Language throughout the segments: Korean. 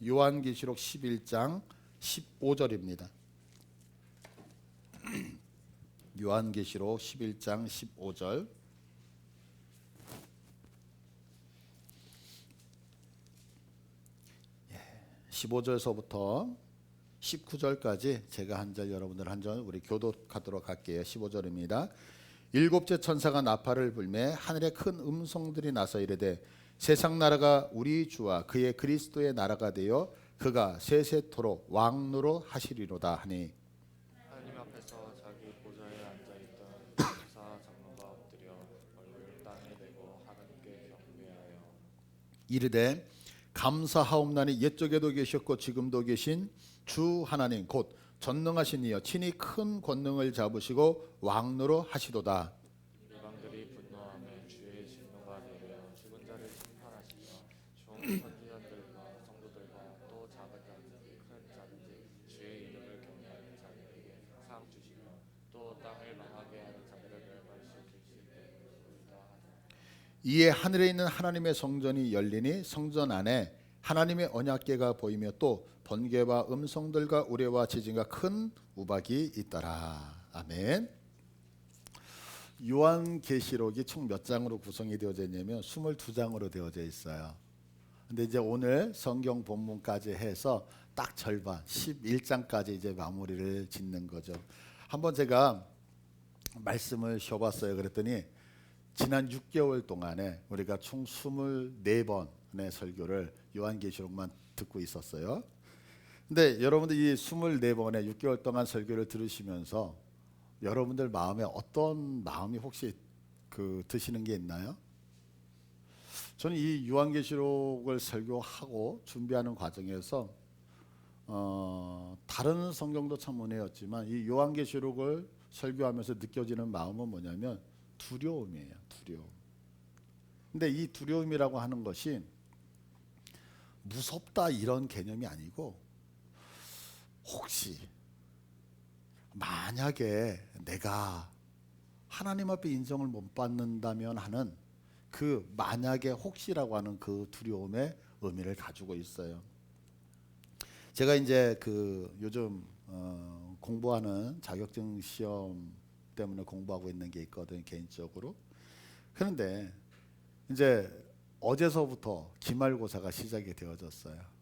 요한계시록 11장 15절입니다. 요한계시록 11장 15절. 15절서부터 19절까지 제가 한 절 여러분들 한 절 우리 교독하도록 할게요. 15절입니다. 일곱째 천사가 나팔을 불매 하늘에 큰 음성들이 나서 이르되 세상 나라가 우리 주와 그의 그리스도의 나라가 되어 그가 세세토록 왕노로 하시리로다 하니 하나님 앞에서 자기 보좌에 앉아있던 천사 장로가 엎드려 얼굴을 땅에 대고 하나님께 경배하여 이르되 감사하옵나니 옛적에도 계셨고 지금도 계신 주 하나님 곧 전능하신 이여 친히 큰 권능을 잡으시고 왕노로 하시도다. 열방들이 분노하며 주의 진노가 내려 죽은 자를 심판하시며 종 선지자들과 성도들과 또 작은 자든지 큰 자든지 주의 이름을 경외하는 자들에게 상 주시며 또 땅을 망하게 하는 자들을 멸망시키실 때로다 하노라. 이에 하늘에 있는 하나님의 성전이 열리니 성전 안에 하나님의 언약궤가 보이며 또 번개와 음성들과 우레와 지진과 큰 우박이 있더라. 아멘. 요한계시록이 총 몇 장으로 구성이 되어져 있냐면 22장으로 되어져 있어요. 근데 이제 오늘 성경 본문까지 해서 딱 절반 11장까지 이제 마무리를 짓는 거죠. 한번 제가 말씀을 쉬어봤어요. 그랬더니 지난 6개월 동안에 우리가 총 24번의 설교를 요한계시록만 듣고 있었어요. 근데 여러분들 이 24번의 6개월 동안 설교를 들으시면서 여러분들 마음에 어떤 마음이 혹시 드시는 게 있나요? 저는 이 요한계시록을 설교하고 준비하는 과정에서 다른 성경도 참 은혜였지만 이 요한계시록을 설교하면서 느껴지는 마음은 뭐냐면 두려움이에요. 두려움. 근데 이 두려움이라고 하는 것이 무섭다 이런 개념이 아니고 혹시 만약에 내가 하나님 앞에 인정을 못 받는다면 하는 그 만약에 혹시라고 하는 그 두려움의 의미를 가지고 있어요. 제가 이제 요즘 공부하는 자격증 시험 때문에 공부하고 있는 게 있거든요, 개인적으로. 그런데 이제 어제서부터 기말고사가 시작이 되어졌어요.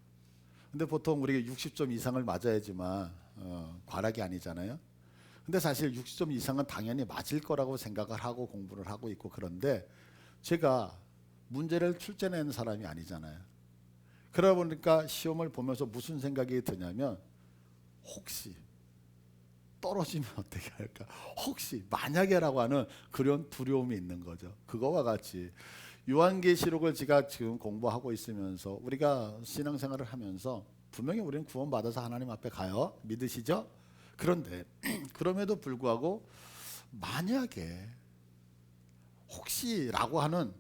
근데 보통 우리가 60점 이상을 맞아야지만 과락이 아니잖아요. 근데 사실 60점 이상은 당연히 맞을 거라고 생각을 하고 공부를 하고 있고, 그런데 제가 문제를 출제내는 사람이 아니잖아요. 그러다 보니까 시험을 보면서 무슨 생각이 드냐면 혹시 떨어지면 어떻게 할까? 혹시 만약에라고 하는 그런 두려움이 있는 거죠. 그거와 같이 요한계시록을 제가 지금 공부하고 있으면서 우리가 신앙생활을 하면서 분명히 우리는 구원받아서 하나님 앞에 가요. 믿으시죠? 그런데 그럼에도 불구하고 만약에 혹시라고 하는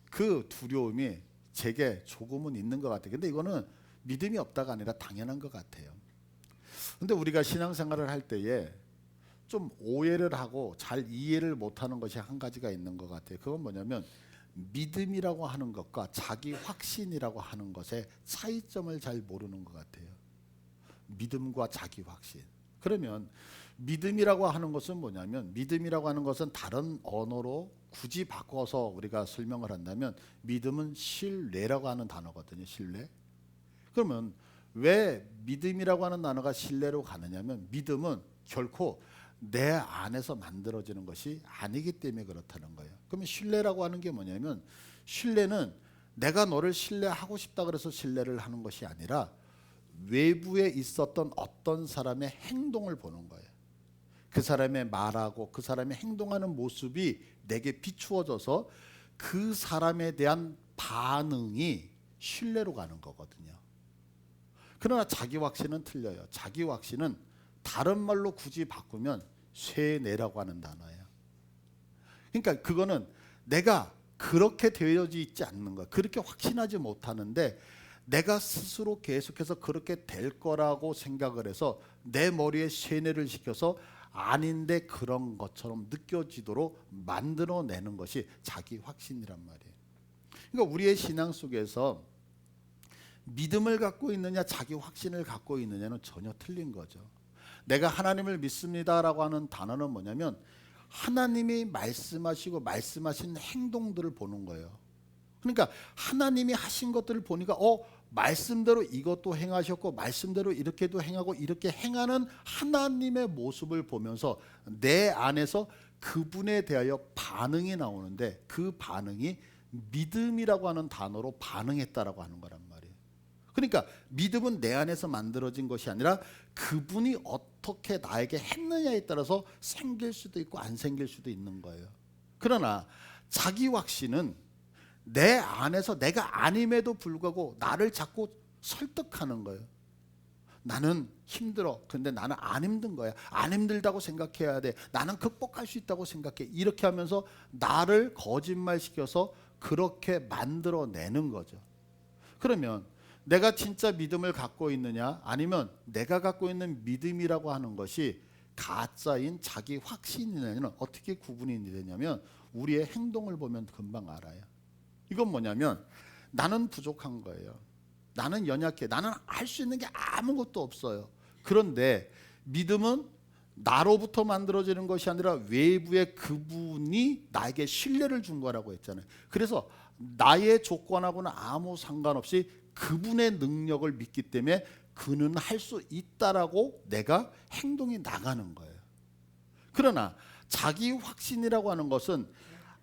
그 두려움이 제게 조금은 있는 것 같아요. 근데 이거는 믿음이 없다가 아니라 당연한 것 같아요. 근데 우리가 신앙생활을 할 때에 좀 오해를 하고 잘 이해를 못하는 것이 한 가지가 있는 것 같아요. 그건 뭐냐면 믿음이라고 하는 것과 자기 확신이라고 하는 것의 차이점을 잘 모르는 것 같아요. 믿음과 자기 확신. 그러면 믿음이라고 하는 것은 뭐냐면 믿음이라고 하는 것은 다른 언어로 굳이 바꿔서 우리가 설명을 한다면 믿음은 신뢰라고 하는 단어거든요. 신뢰. 그러면 왜 믿음이라고 하는 단어가 신뢰로 가느냐면 믿음은 결코 내 안에서 만들어지는 것이 아니기 때문에 그렇다는 거예요. 그러면 신뢰라고 하는 게 뭐냐면 신뢰는 내가 너를 신뢰하고 싶다 그래서 신뢰를 하는 것이 아니라 외부에 있었던 어떤 사람의 행동을 보는 거예요. 그 사람의 말하고 그 사람의 행동하는 모습이 내게 비추어져서 그 사람에 대한 반응이 신뢰로 가는 거거든요. 그러나 자기 확신은 틀려요. 자기 확신은 다른 말로 굳이 바꾸면 쇠뇌라고 하는 단어예요. 그러니까 그거는 내가 그렇게 되어져 있지 않는 거야. 그렇게 확신하지 못하는데 내가 스스로 계속해서 그렇게 될 거라고 생각을 해서 내 머리에 쇠뇌를 시켜서 아닌데 그런 것처럼 느껴지도록 만들어내는 것이 자기 확신이란 말이에요. 그러니까 우리의 신앙 속에서 믿음을 갖고 있느냐 자기 확신을 갖고 있느냐는 전혀 틀린 거죠. 내가 하나님을 믿습니다라고 하는 단어는 뭐냐면 하나님이 말씀하시고 말씀하신 행동들을 보는 거예요. 그러니까 하나님이 하신 것들을 보니까 말씀대로 이것도 행하셨고 말씀대로 이렇게도 행하고 이렇게 행하는 하나님의 모습을 보면서 내 안에서 그분에 대하여 반응이 나오는데 그 반응이 믿음이라고 하는 단어로 반응했다라고 하는 거란 말이에요. 그러니까 믿음은 내 안에서 만들어진 것이 아니라 그분이 어떻게 나에게 했느냐에 따라서 생길 수도 있고 안 생길 수도 있는 거예요. 그러나 자기 확신은 내 안에서 내가 아님에도 불구하고 나를 자꾸 설득하는 거예요. 나는 힘들어. 근데 나는 안 힘든 거야. 안 힘들다고 생각해야 돼. 나는 극복할 수 있다고 생각해. 이렇게 하면서 나를 거짓말시켜서 그렇게 만들어내는 거죠. 그러면 내가 진짜 믿음을 갖고 있느냐 아니면 내가 갖고 있는 믿음이라고 하는 것이 가짜인 자기 확신이냐는 어떻게 구분이 되냐면 우리의 행동을 보면 금방 알아요. 이건 뭐냐면 나는 부족한 거예요. 나는 연약해. 나는 할 수 있는 게 아무것도 없어요. 그런데 믿음은 나로부터 만들어지는 것이 아니라 외부의 그분이 나에게 신뢰를 준 거라고 했잖아요. 그래서 나의 조건하고는 아무 상관없이 그분의 능력을 믿기 때문에 그는 할 수 있다라고 내가 행동이 나가는 거예요. 그러나 자기 확신이라고 하는 것은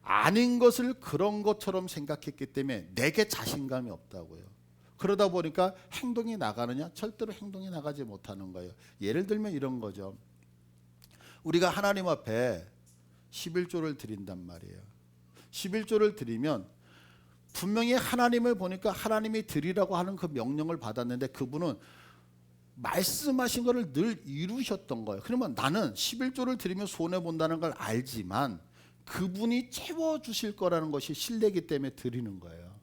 아닌 것을 그런 것처럼 생각했기 때문에 내게 자신감이 없다고요. 그러다 보니까 행동이 나가느냐? 절대로 행동이 나가지 못하는 거예요. 예를 들면 이런 거죠. 우리가 하나님 앞에 11조를 드린단 말이에요. 11조를 드리면 분명히 하나님을 보니까 하나님이 드리라고 하는 그 명령을 받았는데 그분은 말씀하신 것을 늘 이루셨던 거예요. 그러면 나는 11조를 드리면 손해본다는 걸 알지만 그분이 채워주실 거라는 것이 신뢰이기 때문에 드리는 거예요.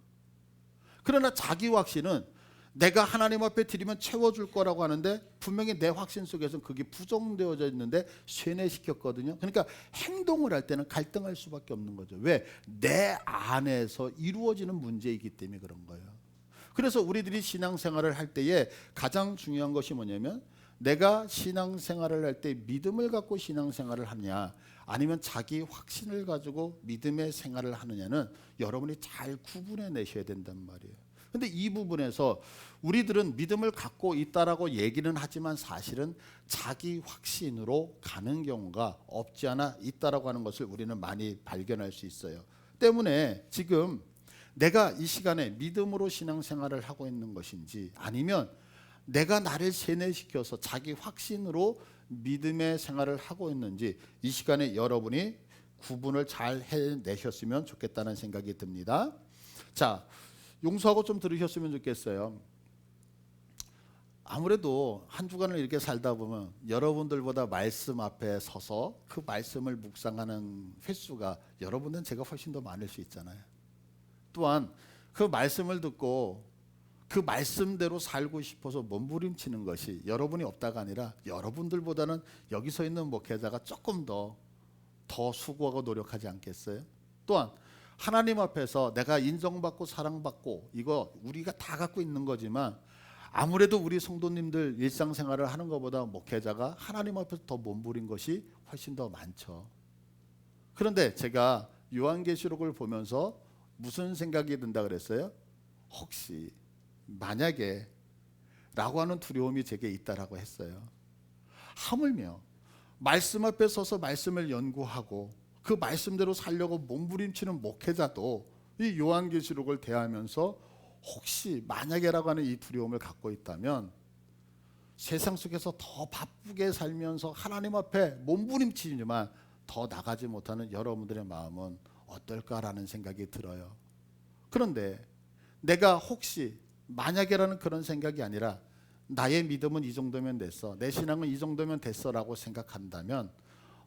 그러나 자기 확신은 내가 하나님 앞에 드리면 채워줄 거라고 하는데 분명히 내 확신 속에서는 그게 부정되어져 있는데 쇠뇌시켰거든요. 그러니까 행동을 할 때는 갈등할 수밖에 없는 거죠. 왜? 내 안에서 이루어지는 문제이기 때문에 그런 거예요. 그래서 우리들이 신앙생활을 할 때에 가장 중요한 것이 뭐냐면 내가 신앙생활을 할 때 믿음을 갖고 신앙생활을 하느냐 아니면 자기 확신을 가지고 믿음의 생활을 하느냐는 여러분이 잘 구분해 내셔야 된단 말이에요. 근데 이 부분에서 우리들은 믿음을 갖고 있다라고 얘기는 하지만 사실은 자기 확신으로 가는 경우가 없지 않아 있다라고 하는 것을 우리는 많이 발견할 수 있어요. 때문에 지금 내가 이 시간에 믿음으로 신앙생활을 하고 있는 것인지 아니면 내가 나를 세뇌시켜서 자기 확신으로 믿음의 생활을 하고 있는지 이 시간에 여러분이 구분을 잘 해내셨으면 좋겠다는 생각이 듭니다. 자, 용서하고 좀 들으셨으면 좋겠어요. 아무래도 한 주간을 이렇게 살다 보면 여러분들보다 말씀 앞에 서서 그 말씀을 묵상하는 횟수가 여러분은 제가 훨씬 더 많을 수 있잖아요. 또한 그 말씀을 듣고 그 말씀대로 살고 싶어서 몸부림치는 것이 여러분이 없다가 아니라 여러분들보다는 여기 서 있는 목회자가 조금 더 수고하고 노력하지 않겠어요? 또한 하나님 앞에서 내가 인정받고 사랑받고 이거 우리가 다 갖고 있는 거지만 아무래도 우리 성도님들 일상생활을 하는 것보다 목회자가 하나님 앞에서 더 몸부린 것이 훨씬 더 많죠. 그런데 제가 요한계시록을 보면서 무슨 생각이 든다 그랬어요? 혹시 만약에 라고 하는 두려움이 제게 있다라고 했어요. 하물며 말씀 앞에 서서 말씀을 연구하고 그 말씀대로 살려고 몸부림치는 목회자도 이 요한계시록을 대하면서 혹시 만약에라고 하는 이 두려움을 갖고 있다면 세상 속에서 더 바쁘게 살면서 하나님 앞에 몸부림치지만 더 나가지 못하는 여러분들의 마음은 어떨까라는 생각이 들어요. 그런데 내가 혹시 만약에라는 그런 생각이 아니라 나의 믿음은 이 정도면 됐어, 내 신앙은 이 정도면 됐어라고 생각한다면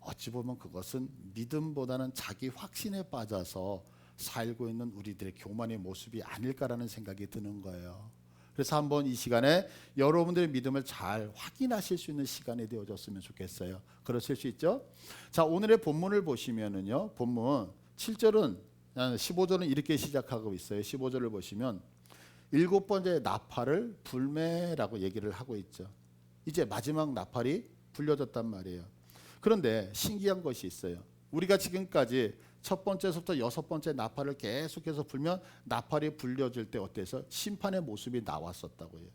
어찌 보면 그것은 믿음보다는 자기 확신에 빠져서 살고 있는 우리들의 교만의 모습이 아닐까라는 생각이 드는 거예요. 그래서 한번 이 시간에 여러분들의 믿음을 잘 확인하실 수 있는 시간이 되어졌으면 좋겠어요. 그러실 수 있죠? 자, 오늘의 본문을 보시면은요, 본문 7절은 15절은 이렇게 시작하고 있어요. 15절을 보시면 일곱 번째 나팔을 불매라고 얘기를 하고 있죠. 이제 마지막 나팔이 불려졌단 말이에요. 그런데 신기한 것이 있어요. 우리가 지금까지 첫 번째부터 여섯 번째 나팔을 계속해서 불면 나팔이 불려질 때 어때서 심판의 모습이 나왔었다고 해요.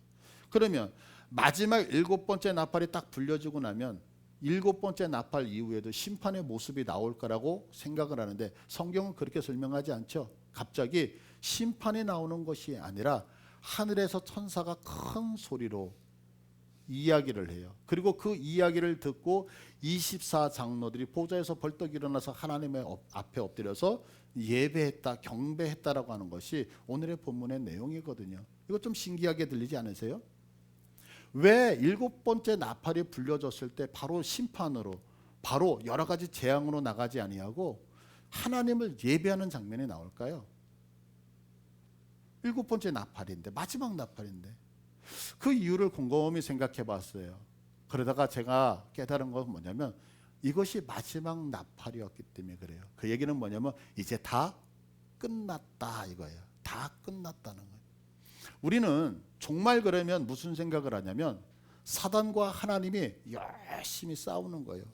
그러면 마지막 일곱 번째 나팔이 딱 불려지고 나면 일곱 번째 나팔 이후에도 심판의 모습이 나올 거라고 생각을 하는데 성경은 그렇게 설명하지 않죠. 갑자기 심판이 나오는 것이 아니라 하늘에서 천사가 큰 소리로 이야기를 해요. 그리고 그 이야기를 듣고 24장로들이 보좌에서 벌떡 일어나서 하나님의 앞에 엎드려서 예배했다, 경배했다라고 하는 것이 오늘의 본문의 내용이거든요. 이거 좀 신기하게 들리지 않으세요? 왜 일곱 번째 나팔이 불려졌을 때 바로 심판으로, 바로 여러 가지 재앙으로 나가지 아니하고 하나님을 예배하는 장면이 나올까요? 일곱 번째 나팔인데, 마지막 나팔인데. 그 이유를 곰곰이 생각해 봤어요. 그러다가 제가 깨달은 건 뭐냐면 이것이 마지막 나팔이었기 때문에 그래요. 그 얘기는 뭐냐면 이제 다 끝났다 이거예요. 다 끝났다는 거예요. 우리는 정말 그러면 무슨 생각을 하냐면 사단과 하나님이 열심히 싸우는 거예요.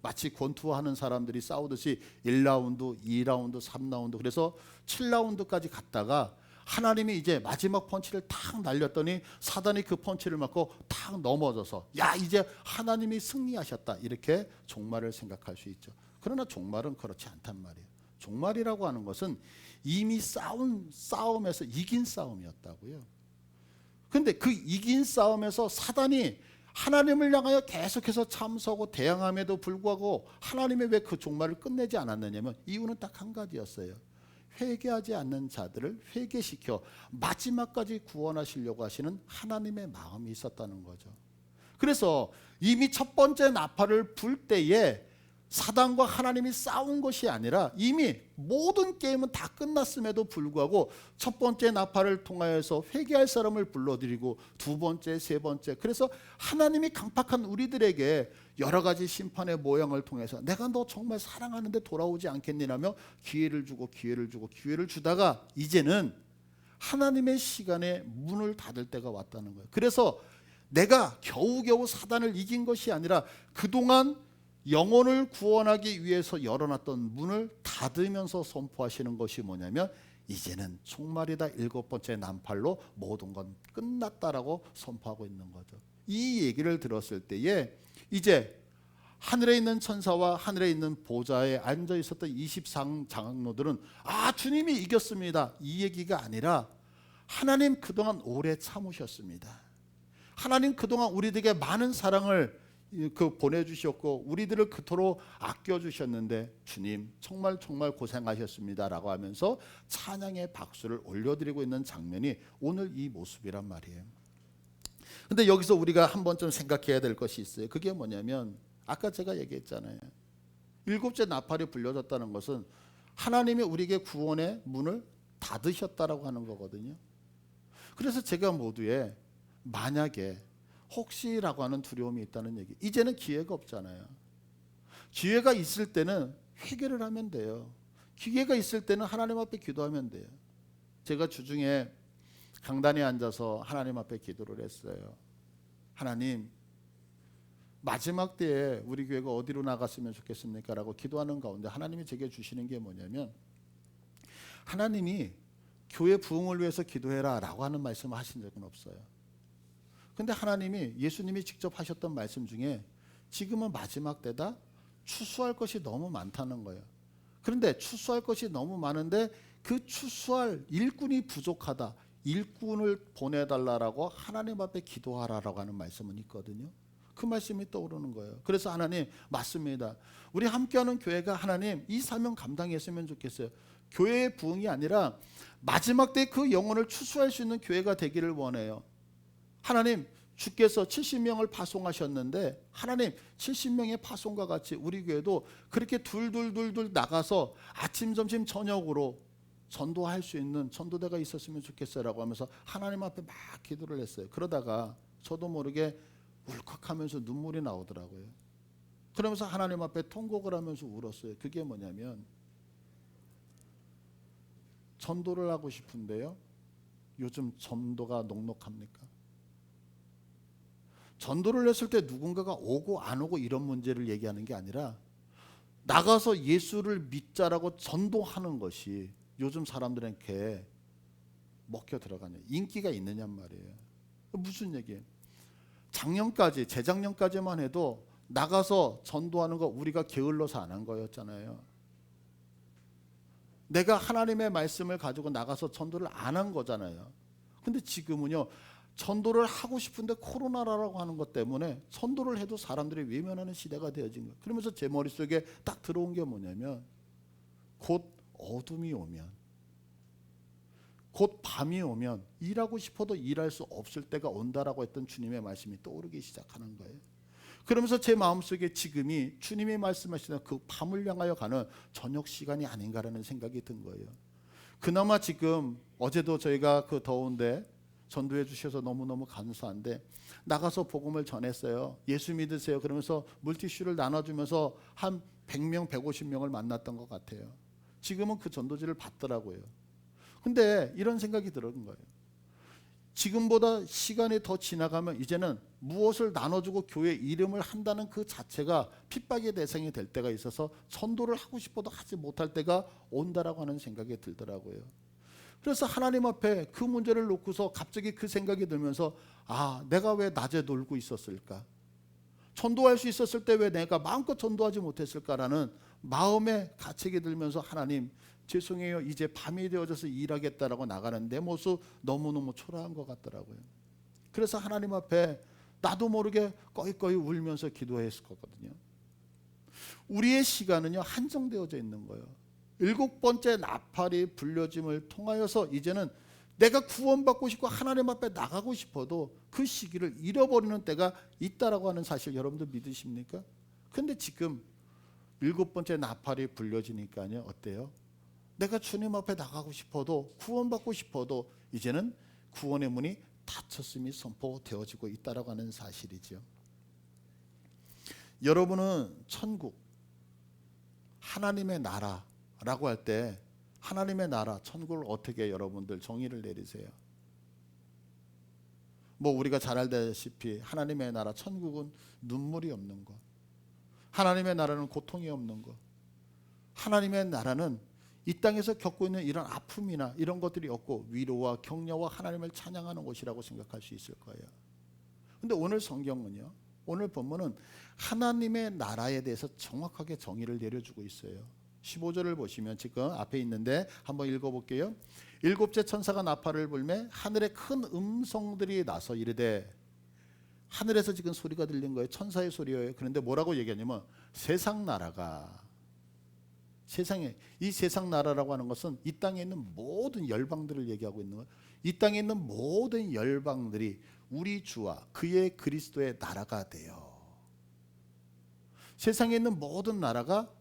마치 권투하는 사람들이 싸우듯이 1라운드, 2라운드, 3라운드 그래서 7라운드까지 갔다가 하나님이 이제 마지막 펀치를 탁 날렸더니 사단이 그 펀치를 맞고 탁 넘어져서 야 이제 하나님이 승리하셨다 이렇게 종말을 생각할 수 있죠. 그러나 종말은 그렇지 않단 말이에요. 종말이라고 하는 것은 이미 싸운 싸움에서 이긴 싸움이었다고요. 근데 그 이긴 싸움에서 사단이 하나님을 향하여 계속해서 참서고 대항함에도 불구하고 하나님이 왜 그 종말을 끝내지 않았느냐면 이유는 딱 한 가지였어요. 회개하지 않는 자들을 회개시켜 마지막까지 구원하시려고 하시는 하나님의 마음이 있었다는 거죠. 그래서 이미 첫 번째 나팔을 불 때에 사단과 하나님이 싸운 것이 아니라 이미 모든 게임은 다 끝났음에도 불구하고 첫 번째 나팔을 통하여서 회개할 사람을 불러들이고 두 번째, 세 번째 그래서 하나님이 강팍한 우리들에게 여러 가지 심판의 모양을 통해서 내가 너 정말 사랑하는데 돌아오지 않겠니라며 기회를 주고 기회를 주고 기회를 주다가 이제는 하나님의 시간에 문을 닫을 때가 왔다는 거예요. 그래서 내가 겨우겨우 사단을 이긴 것이 아니라 그동안 영혼을 구원하기 위해서 열어놨던 문을 닫으면서 선포하시는 것이 뭐냐면 이제는 종말이다. 일곱 번째 나팔로 모든 건 끝났다라고 선포하고 있는 거죠. 이 얘기를 들었을 때에 이제 하늘에 있는 천사와 하늘에 있는 보좌에 앉아 있었던 24장로들은 아 주님이 이겼습니다. 이 얘기가 아니라 하나님 그동안 오래 참으셨습니다. 하나님 그동안 우리들에게 많은 사랑을 보내주셨고 우리들을 그토록 아껴주셨는데 주님 정말 고생하셨습니다라고 하면서 찬양의 박수를 올려드리고 있는 장면이 오늘 이 모습이란 말이에요. 근데 여기서 우리가 한 번쯤 생각해야 될 것이 있어요. 그게 뭐냐면 아까 제가 얘기했잖아요. 일곱째 나팔이 불려졌다는 것은 하나님이 우리에게 구원의 문을 닫으셨다라고 하는 거거든요. 그래서 제가 모두에 만약에 혹시라고 하는 두려움이 있다는 얘기. 이제는 기회가 없잖아요. 기회가 있을 때는 회개를 하면 돼요. 기회가 있을 때는 하나님 앞에 기도하면 돼요. 제가 주중에 강단에 앉아서 하나님 앞에 기도를 했어요. 하나님 마지막 때에 우리 교회가 어디로 나갔으면 좋겠습니까? 라고 기도하는 가운데 하나님이 제게 주시는 게 뭐냐면 하나님이 교회 부흥을 위해서 기도해라 라고 하는 말씀을 하신 적은 없어요. 근데 하나님이 예수님이 직접 하셨던 말씀 중에 지금은 마지막 때다 추수할 것이 너무 많다는 거예요. 그런데 추수할 것이 너무 많은데 그 추수할 일꾼이 부족하다. 일꾼을 보내달라고 하나님 앞에 기도하라라고 하는 말씀은 있거든요. 그 말씀이 떠오르는 거예요. 그래서 하나님 맞습니다. 우리 함께하는 교회가 하나님 이 사명 감당했으면 좋겠어요. 교회의 부흥이 아니라 마지막 때 그 영혼을 추수할 수 있는 교회가 되기를 원해요. 하나님 주께서 70명을 파송하셨는데 하나님 70명의 파송과 같이 우리 교회도 그렇게 둘 나가서 아침 점심 저녁으로 전도할 수 있는 전도대가 있었으면 좋겠어요 라고 하면서 하나님 앞에 막 기도를 했어요. 그러다가 저도 모르게 울컥하면서 눈물이 나오더라고요. 그러면서 하나님 앞에 통곡을 하면서 울었어요. 그게 뭐냐면 전도를 하고 싶은데요 요즘 전도가 녹록합니까? 전도를 했을 때 누군가가 오고 안 오고 이런 문제를 얘기하는 게 아니라 나가서 예수를 믿자라고 전도하는 것이 요즘 사람들에게 먹혀 들어가냐, 인기가 있느냔 말이에요. 무슨 얘기예요? 작년까지, 재작년까지만 해도 나가서 전도하는 거 우리가 게을러서 안 한 거였잖아요. 내가 하나님의 말씀을 가지고 나가서 전도를 안 한 거잖아요. 근데 지금은요, 전도를 하고 싶은데 코로나라고 하는 것 때문에 전도를 해도 사람들이 외면하는 시대가 되어진 거예요. 그러면서 제 머릿속에 딱 들어온 게 뭐냐면, 곧 어둠이 오면, 곧 밤이 오면 일하고 싶어도 일할 수 없을 때가 온다라고 했던 주님의 말씀이 떠오르기 시작하는 거예요. 그러면서 제 마음속에 지금이 주님이 말씀하시는 그 밤을 향하여 가는 저녁 시간이 아닌가라는 생각이 든 거예요. 그나마 지금 어제도 저희가 그 더운데 전도해 주셔서 너무너무 감사한데 나가서 복음을 전했어요. 예수 믿으세요. 그러면서 물티슈를 나눠주면서 한 100명, 150명을 만났던 것 같아요. 지금은 그 전도지를 받더라고요. 근데 이런 생각이 들은 거예요. 지금보다 시간이 더 지나가면 이제는 무엇을 나눠주고 교회 이름을 한다는 그 자체가 핍박의 대상이 될 때가 있어서 전도를 하고 싶어도 하지 못할 때가 온다라고 하는 생각이 들더라고요. 그래서 하나님 앞에 그 문제를 놓고서 갑자기 그 생각이 들면서, 아, 내가 왜 낮에 놀고 있었을까? 전도할 수 있었을 때 왜 내가 마음껏 전도하지 못했을까라는 마음의 가책이 들면서, 하나님 죄송해요, 이제 밤이 되어져서 일하겠다라고 나가는 내 모습 너무너무 초라한 것 같더라고요. 그래서 하나님 앞에 나도 모르게 꺼이꺼이 울면서 기도했을 거거든요. 우리의 시간은요, 한정되어져 있는 거예요. 7번째 나팔이 불려짐을 통하여서 이제는 내가 구원받고 싶고 하나님 앞에 나가고 싶어도 그 시기를 잃어버리는 때가 있다라고 하는 사실 여러분들 믿으십니까? 근데 지금 7번째 나팔이 불려지니까요, 어때요? 내가 주님 앞에 나가고 싶어도, 구원받고 싶어도 이제는 구원의 문이 닫혔음이 선포되어지고 있다라고 하는 사실이죠. 여러분은 천국, 하나님의 나라라고 할 때 하나님의 나라, 천국을 어떻게 여러분들 정의를 내리세요? 뭐 우리가 잘 알다시피 하나님의 나라, 천국은 눈물이 없는 것, 하나님의 나라는 고통이 없는 것, 하나님의 나라는 이 땅에서 겪고 있는 이런 아픔이나 이런 것들이 없고 위로와 격려와 하나님을 찬양하는 곳이라고 생각할 수 있을 거예요. 근데 오늘 성경은요, 오늘 본문은 하나님의 나라에 대해서 정확하게 정의를 내려주고 있어요. 15절을 보시면 지금 앞에 있는데 한번 읽어볼게요. 7째 천사가 나팔을 불매 하늘에 큰 음성들이 나서 이르되, 하늘에서 지금 소리가 들린 거예요. 천사의 소리예요. 그런데 뭐라고 얘기하냐면, 세상 나라가, 세상에, 이 세상 나라라고 하는 것은 이 땅에 있는 모든 열방들을 얘기하고 있는 거예요. 이 땅에 있는 모든 열방들이 우리 주와 그의 그리스도의 나라가 되어, 세상에 있는 모든 나라가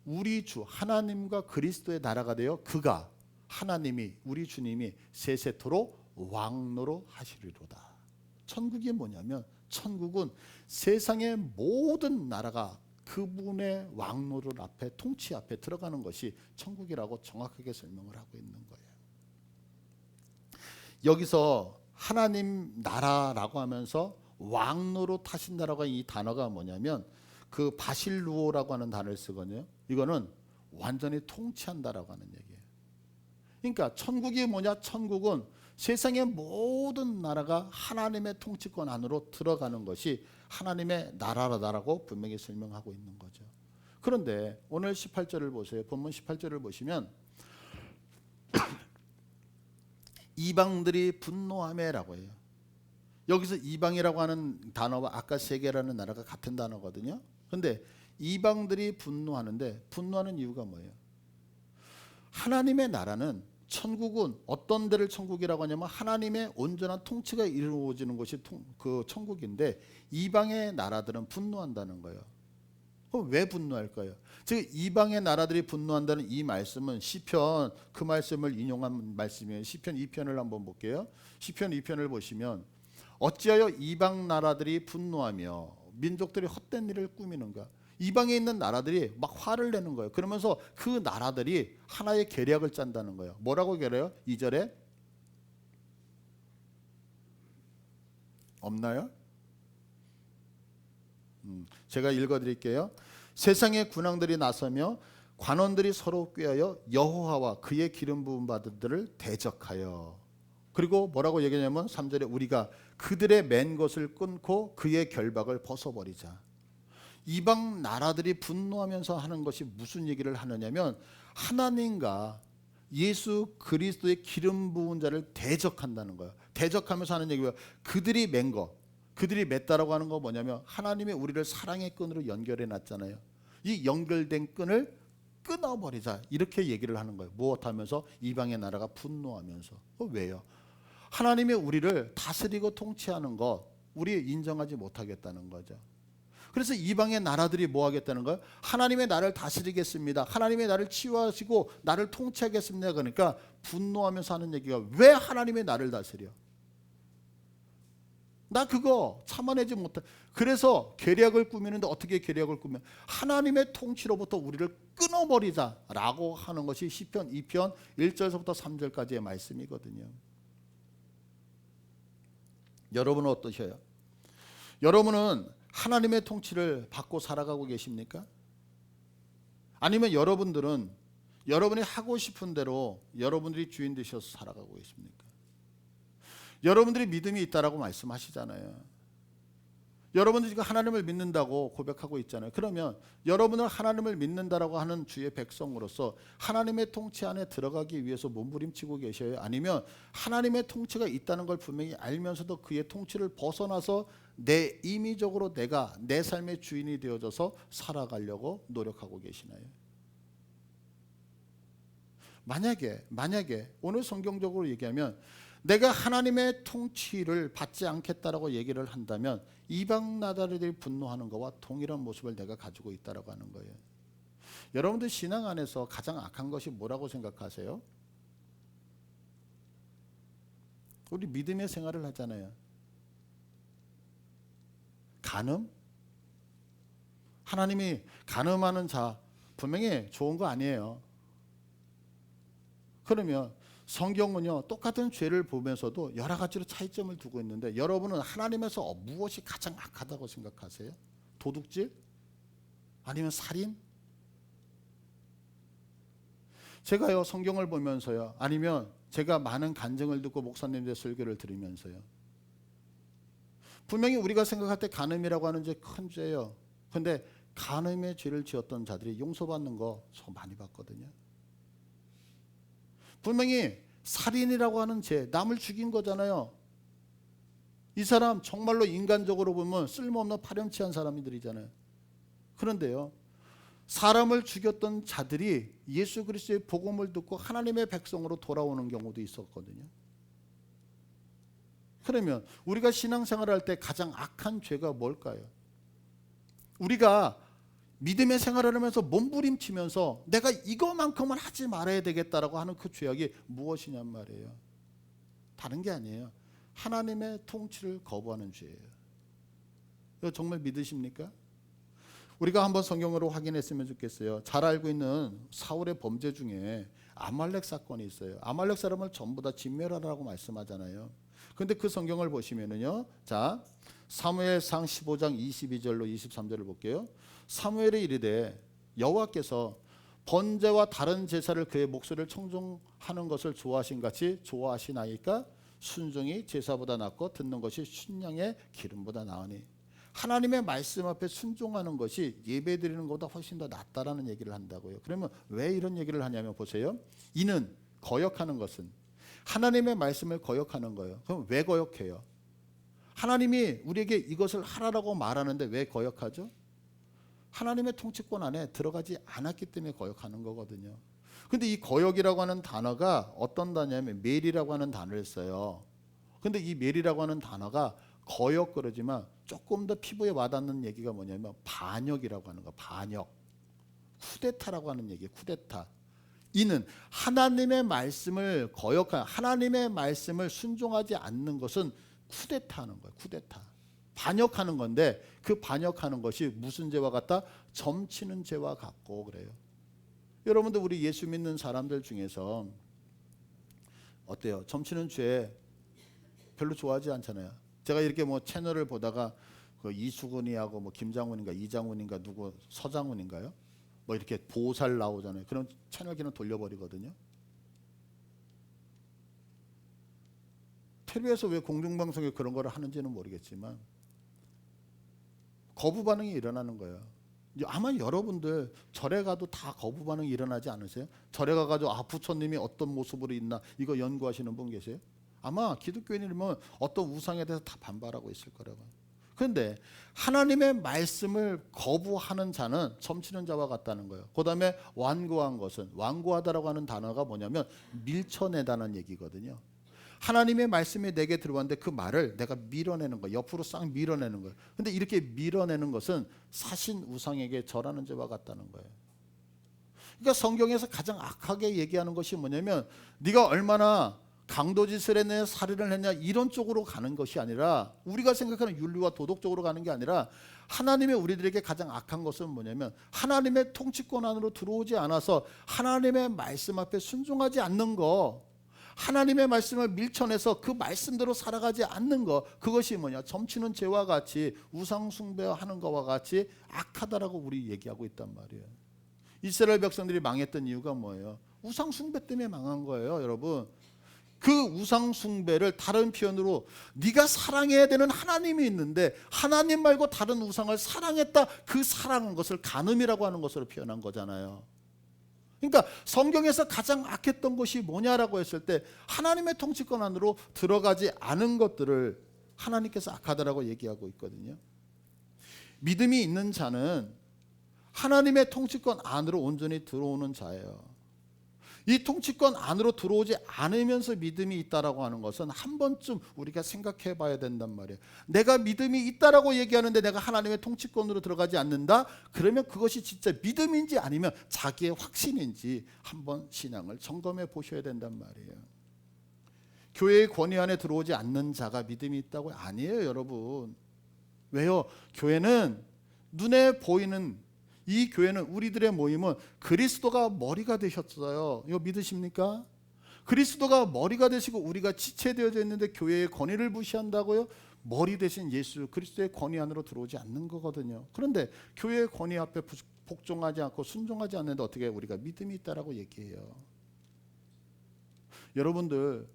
우리 주 하나님과 그리스도의 나라가 되어 그가, 하나님이, 우리 주님이 세세토록 왕노로 하시리로다. 천국이 뭐냐면, 천국은 세상의 모든 나라가 그분의 왕노를 앞에, 통치 앞에 들어가는 것이 천국이라고 정확하게 설명을 하고 있는 거예요. 여기서 하나님 나라라고 하면서 왕노로 타신다라고 하는 이 단어가 뭐냐면, 그 바실루오라고 하는 단어를 쓰거든요. 이거는 완전히 통치한다라고 하는 얘기예요. 그러니까 천국이 뭐냐? 천국은 세상의 모든 나라가 하나님의 통치권 안으로 들어가는 것이 하나님의 나라라고 분명히 설명하고 있는 거죠. 그런데 오늘 18절을 보세요. 본문 18절을 보시면 이방들이 분노하매라고 해요. 여기서 이방이라고 하는 단어와 아까 세계라는 나라가 같은 단어거든요. 그런데 이방들이 분노하는데, 분노하는 이유가 뭐예요? 하나님의 나라는, 천국은 어떤 데를 천국이라고 하냐면 하나님의 온전한 통치가 이루어지는 곳이 그 천국인데, 이방의 나라들은 분노한다는 거예요. 그럼 왜 분노할까요? 즉 이방의 나라들이 분노한다는 이 말씀은 시편, 그 말씀을 인용한 말씀이에요. 시편 2편을 한번 볼게요. 시편 2편을 보시면, 어찌하여 이방 나라들이 분노하며 민족들이 헛된 일을 꾸미는가? 이방에 있는 나라들이 막 화를 내는 거예요. 그러면서 그 나라들이 하나의 계략을 짠다는 거예요. 뭐라고 계략해요? 2절에 없나요? 제가 읽어드릴게요. 세상의 군왕들이 나서며 관원들이 서로 꾀하여 여호와와 그의 기름 부음 받은 들을 대적하여. 그리고 뭐라고 얘기하냐면 3절에 우리가 그들의 맨 것을 끊고 그의 결박을 벗어버리자. 이방 나라들이 분노하면서 하는 것이 무슨 얘기를 하느냐면 하나님과 예수 그리스도의 기름 부은 자를 대적한다는 거예요. 대적하면서 하는 얘기가 그들이 맨 것, 그들이 맸다라고 하는 거 뭐냐면 하나님의 우리를 사랑의 끈으로 연결해 놨잖아요. 이 연결된 끈을 끊어버리자 이렇게 얘기를 하는 거예요. 무엇하면서? 이방의 나라가 분노하면서. 왜요? 하나님의 우리를 다스리고 통치하는 것 우리 인정하지 못하겠다는 거죠. 그래서 이방의 나라들이 뭐 하겠다는 거예요? 하나님의 나를 다스리겠습니다. 하나님의 나를 치유하시고 나를 통치하겠습니다. 그러니까 분노하면서 하는 얘기가 왜 하나님의 나를 다스려? 나 그거 참아내지 못해. 그래서 계략을 꾸미는데 어떻게 계략을 꾸며? 하나님의 통치로부터 우리를 끊어버리자라고 하는 것이 시편 2편 1절부터 3절까지의 말씀이거든요. 여러분은 어떠셔요? 여러분은 하나님의 통치를 받고 살아가고 계십니까? 아니면 여러분들은 여러분이 하고 싶은 대로 여러분들이 주인 되셔서 살아가고 계십니까? 여러분들이 믿음이 있다라고 말씀하시잖아요. 여러분들이 지금 하나님을 믿는다고 고백하고 있잖아요. 그러면 여러분은 하나님을 믿는다라고 하는 주의 백성으로서 하나님의 통치 안에 들어가기 위해서 몸부림치고 계셔요? 아니면 하나님의 통치가 있다는 걸 분명히 알면서도 그의 통치를 벗어나서 내 임의적으로 내가 내 삶의 주인이 되어져서 살아가려고 노력하고 계시나요? 만약에 오늘 성경적으로 얘기하면 내가 하나님의 통치를 받지 않겠다라고 얘기를 한다면 이방 나라들이 분노하는 것과 동일한 모습을 내가 가지고 있다라고 하는 거예요. 여러분들 신앙 안에서 가장 악한 것이 뭐라고 생각하세요? 우리 믿음의 생활을 하잖아요. 간음? 하나님이 간음하는 자 분명히 좋은 거 아니에요. 그러면 성경은요 똑같은 죄를 보면서도 여러 가지로 차이점을 두고 있는데 여러분은 하나님에서 무엇이 가장 악하다고 생각하세요? 도둑질? 아니면 살인? 제가요 성경을 보면서요 아니면 제가 많은 간증을 듣고 목사님들의 설교를 들으면서요 분명히 우리가 생각할 때 간음이라고 하는 죄 큰 죄예요. 그런데 간음의 죄를 지었던 자들이 용서받는 거 저 많이 봤거든요. 분명히 살인이라고 하는 죄, 남을 죽인 거잖아요. 이 사람 정말로 인간적으로 보면 쓸모없는 파렴치한 사람들이잖아요. 그런데요, 사람을 죽였던 자들이 예수 그리스도의 복음을 듣고 하나님의 백성으로 돌아오는 경우도 있었거든요. 그러면 우리가 신앙생활을 할 때 가장 악한 죄가 뭘까요? 우리가 믿음의 생활을 하면서 몸부림치면서 내가 이거만큼은 하지 말아야 되겠다라고 하는 그 죄악이 무엇이냔 말이에요. 다른 게 아니에요. 하나님의 통치를 거부하는 죄예요. 이거 정말 믿으십니까? 우리가 한번 성경으로 확인했으면 좋겠어요. 잘 알고 있는 사울의 범죄 중에 아말렉 사건이 있어요. 아말렉 사람을 전부 다 진멸하라고 말씀하잖아요. 근데 그 성경을 보시면은요. 자, 사무엘상 15장 22절로 23절을 볼게요. 사무엘이 이르되 여호와께서 번제와 다른 제사를 그의 목소리를 청종하는 것을 좋아하신 같이 좋아하시나이까 순종이 제사보다 낫고 듣는 것이 순양의 기름보다 나으니 하나님의 말씀 앞에 순종하는 것이 예배드리는 것보다 훨씬 더 낫다라는 얘기를 한다고요. 그러면 왜 이런 얘기를 하냐면 보세요. 이는 거역하는 것은 하나님의 말씀을 거역하는 거예요. 그럼 왜 거역해요? 하나님이 우리에게 이것을 하라라고 말하는데 왜 거역하죠? 하나님의 통치권 안에 들어가지 않았기 때문에 거역하는 거거든요. 근데 이 거역이라고 하는 단어가 어떤 단어냐면 멜이라고 하는 단어를 써요. 근데 이 멜이라고 하는 단어가 거역 그러지만 조금 더 피부에 와닿는 얘기가 뭐냐면 반역이라고 하는 거. 반역. 쿠데타라고 하는 얘기예요. 쿠데타. 이는 하나님의 말씀을 거역한 하나님의 말씀을 순종하지 않는 것은 쿠데타하는 거예요. 쿠데타. 반역하는 건데 그 반역하는 것이 무슨 죄와 같다? 점치는 죄와 같고 그래요. 여러분들 우리 예수 믿는 사람들 중에서 어때요? 점치는 죄 별로 좋아하지 않잖아요. 제가 이렇게 뭐 채널을 보다가 그 이수근이하고 뭐 김장훈인가 이장훈인가 누구 서장훈인가요? 뭐 이렇게 보살 나오잖아요. 그럼 채널 그냥 돌려버리거든요. 텔레비에서 왜 공중방송에 그런 거를 하는지는 모르겠지만 거부 반응이 일어나는 거예요. 아마 여러분들 절에 가도 다 거부 반응이 일어나지 않으세요? 절에 가가지고 부처님이 어떤 모습으로 있나 이거 연구하시는 분 계세요? 아마 기독교인이면 어떤 우상에 대해서 다 반발하고 있을 거라고. 그런데 하나님의 말씀을 거부하는 자는 점치는 자와 같다는 거예요. 그 다음에 완고한 것은, 완고하다라고 하는 단어가 뭐냐면 밀쳐내다는 얘기거든요. 하나님의 말씀이 내게 들어왔는데 그 말을 내가 밀어내는 거예요. 옆으로 싹 밀어내는 거예요. 근데 이렇게 밀어내는 것은 사신 우상에게 절하는 죄와 같다는 거예요. 그러니까 성경에서 가장 악하게 얘기하는 것이 뭐냐면 네가 얼마나 강도짓을 했냐 살인을 했냐 이런 쪽으로 가는 것이 아니라, 우리가 생각하는 윤리와 도덕 쪽으로 가는 게 아니라, 하나님의 우리들에게 가장 악한 것은 뭐냐면 하나님의 통치권 안으로 들어오지 않아서 하나님의 말씀 앞에 순종하지 않는 거, 하나님의 말씀을 밀쳐내서 그 말씀대로 살아가지 않는 것, 그것이 뭐냐, 점치는 죄와 같이 우상 숭배하는 것과 같이 악하다라고 우리 얘기하고 있단 말이에요. 이스라엘 백성들이 망했던 이유가 뭐예요? 우상 숭배 때문에 망한 거예요. 여러분, 그 우상 숭배를 다른 표현으로 네가 사랑해야 되는 하나님이 있는데 하나님 말고 다른 우상을 사랑했다, 그 사랑한 것을 간음이라고 하는 것으로 표현한 거잖아요. 그러니까 성경에서 가장 악했던 것이 뭐냐라고 했을 때 하나님의 통치권 안으로 들어가지 않은 것들을 하나님께서 악하다라고 얘기하고 있거든요. 믿음이 있는 자는 하나님의 통치권 안으로 온전히 들어오는 자예요. 이 통치권 안으로 들어오지 않으면서 믿음이 있다라고 하는 것은 한 번쯤 우리가 생각해 봐야 된단 말이에요. 내가 믿음이 있다라고 얘기하는데 내가 하나님의 통치권으로 들어가지 않는다? 그러면 그것이 진짜 믿음인지 아니면 자기의 확신인지 한번 신앙을 점검해 보셔야 된단 말이에요. 교회의 권위 안에 들어오지 않는 자가 믿음이 있다고? 아니에요, 여러분. 왜요? 교회는 눈에 보이는, 이 교회는, 우리들의 모임은 그리스도가 머리가 되셨어요. 이거 믿으십니까? 그리스도가 머리가 되시고 우리가 지체되어져 있는데 교회의 권위를 무시한다고요? 머리 대신 예수 그리스도의 권위 안으로 들어오지 않는 거거든요. 그런데 교회의 권위 앞에 복종하지 않고 순종하지 않는데 어떻게 우리가 믿음이 있다라고 얘기해요? 여러분들,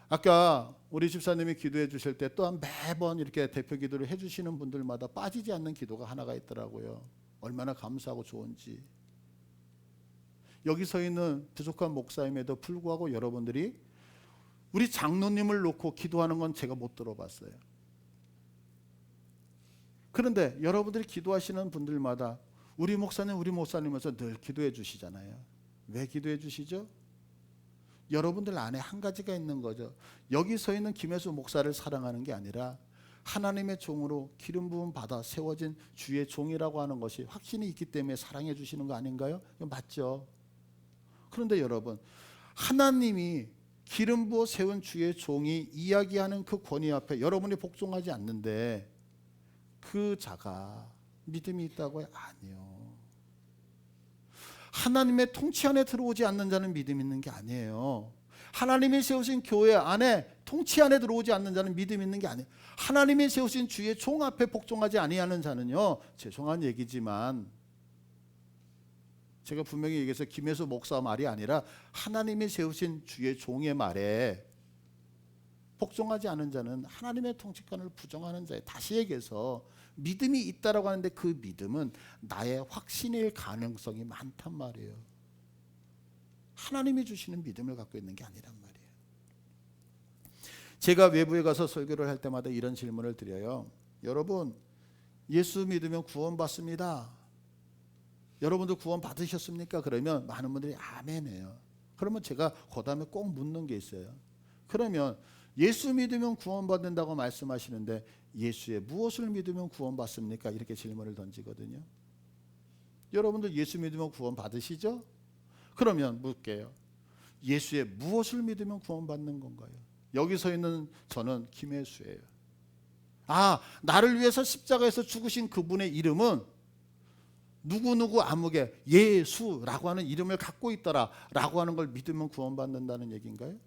아까 우리 집사님이 기도해 주실 때 또한 매번 이렇게 대표 기도를 해 주시는 분들마다 빠지지 않는 기도가 하나가 있더라고요. 얼마나 감사하고 좋은지. 여기 서 있는 부족한 목사임에도 불구하고 여러분들이 우리 장로님을 놓고 기도하는 건 제가 못 들어봤어요. 그런데 여러분들이 기도하시는 분들마다 우리 목사님에서 늘 기도해 주시잖아요. 왜 기도해 주시죠? 여러분들 안에 한 가지가 있는 거죠. 여기 서 있는 김혜수 목사를 사랑하는 게 아니라 하나님의 종으로 기름 부음 받아 세워진 주의 종이라고 하는 것이 확신이 있기 때문에 사랑해 주시는 거 아닌가요? 맞죠? 그런데 여러분, 하나님이 기름 부어 세운 주의 종이 이야기하는 그 권위 앞에 여러분이 복종하지 않는데 그 자가 믿음이 있다고요? 아니요. 하나님의 통치 안에 들어오지 않는 자는 믿음 있는 게 아니에요. 하나님이 세우신 교회 안에 통치 안에 들어오지 않는 자는 믿음 있는 게 아니에요. 하나님이 세우신 주의 종 앞에 복종하지 아니하는 자는요, 죄송한 얘기지만 제가 분명히 얘기해서 김혜수 목사 말이 아니라 하나님이 세우신 주의 종의 말에 복종하지 않은 자는 하나님의 통치권을 부정하는 자예요. 다시 얘기해서 믿음이 있다라고 하는데 그 믿음은 나의 확신일 가능성이 많단 말이에요. 하나님이 주시는 믿음을 갖고 있는 게 아니란 말이에요. 제가 외부에 가서 설교를 할 때마다 이런 질문을 드려요. 여러분, 예수 믿으면 구원받습니다. 여러분도 구원 받으셨습니까? 그러면 많은 분들이 아멘해요. 그러면 제가 그 다음에 꼭 묻는 게 있어요. 그러면 예수 믿으면 구원받는다고 말씀하시는데 예수의 무엇을 믿으면 구원받습니까? 이렇게 질문을 던지거든요. 여러분들 예수 믿으면 구원받으시죠? 그러면 묻게요. 예수의 무엇을 믿으면 구원받는 건가요? 여기 서 있는 저는 김혜수예요. 나를 위해서 십자가에서 죽으신 그분의 이름은 누구누구 아무개 예수라고 하는 이름을 갖고 있더라 라고 하는 걸 믿으면 구원받는다는 얘기인가요?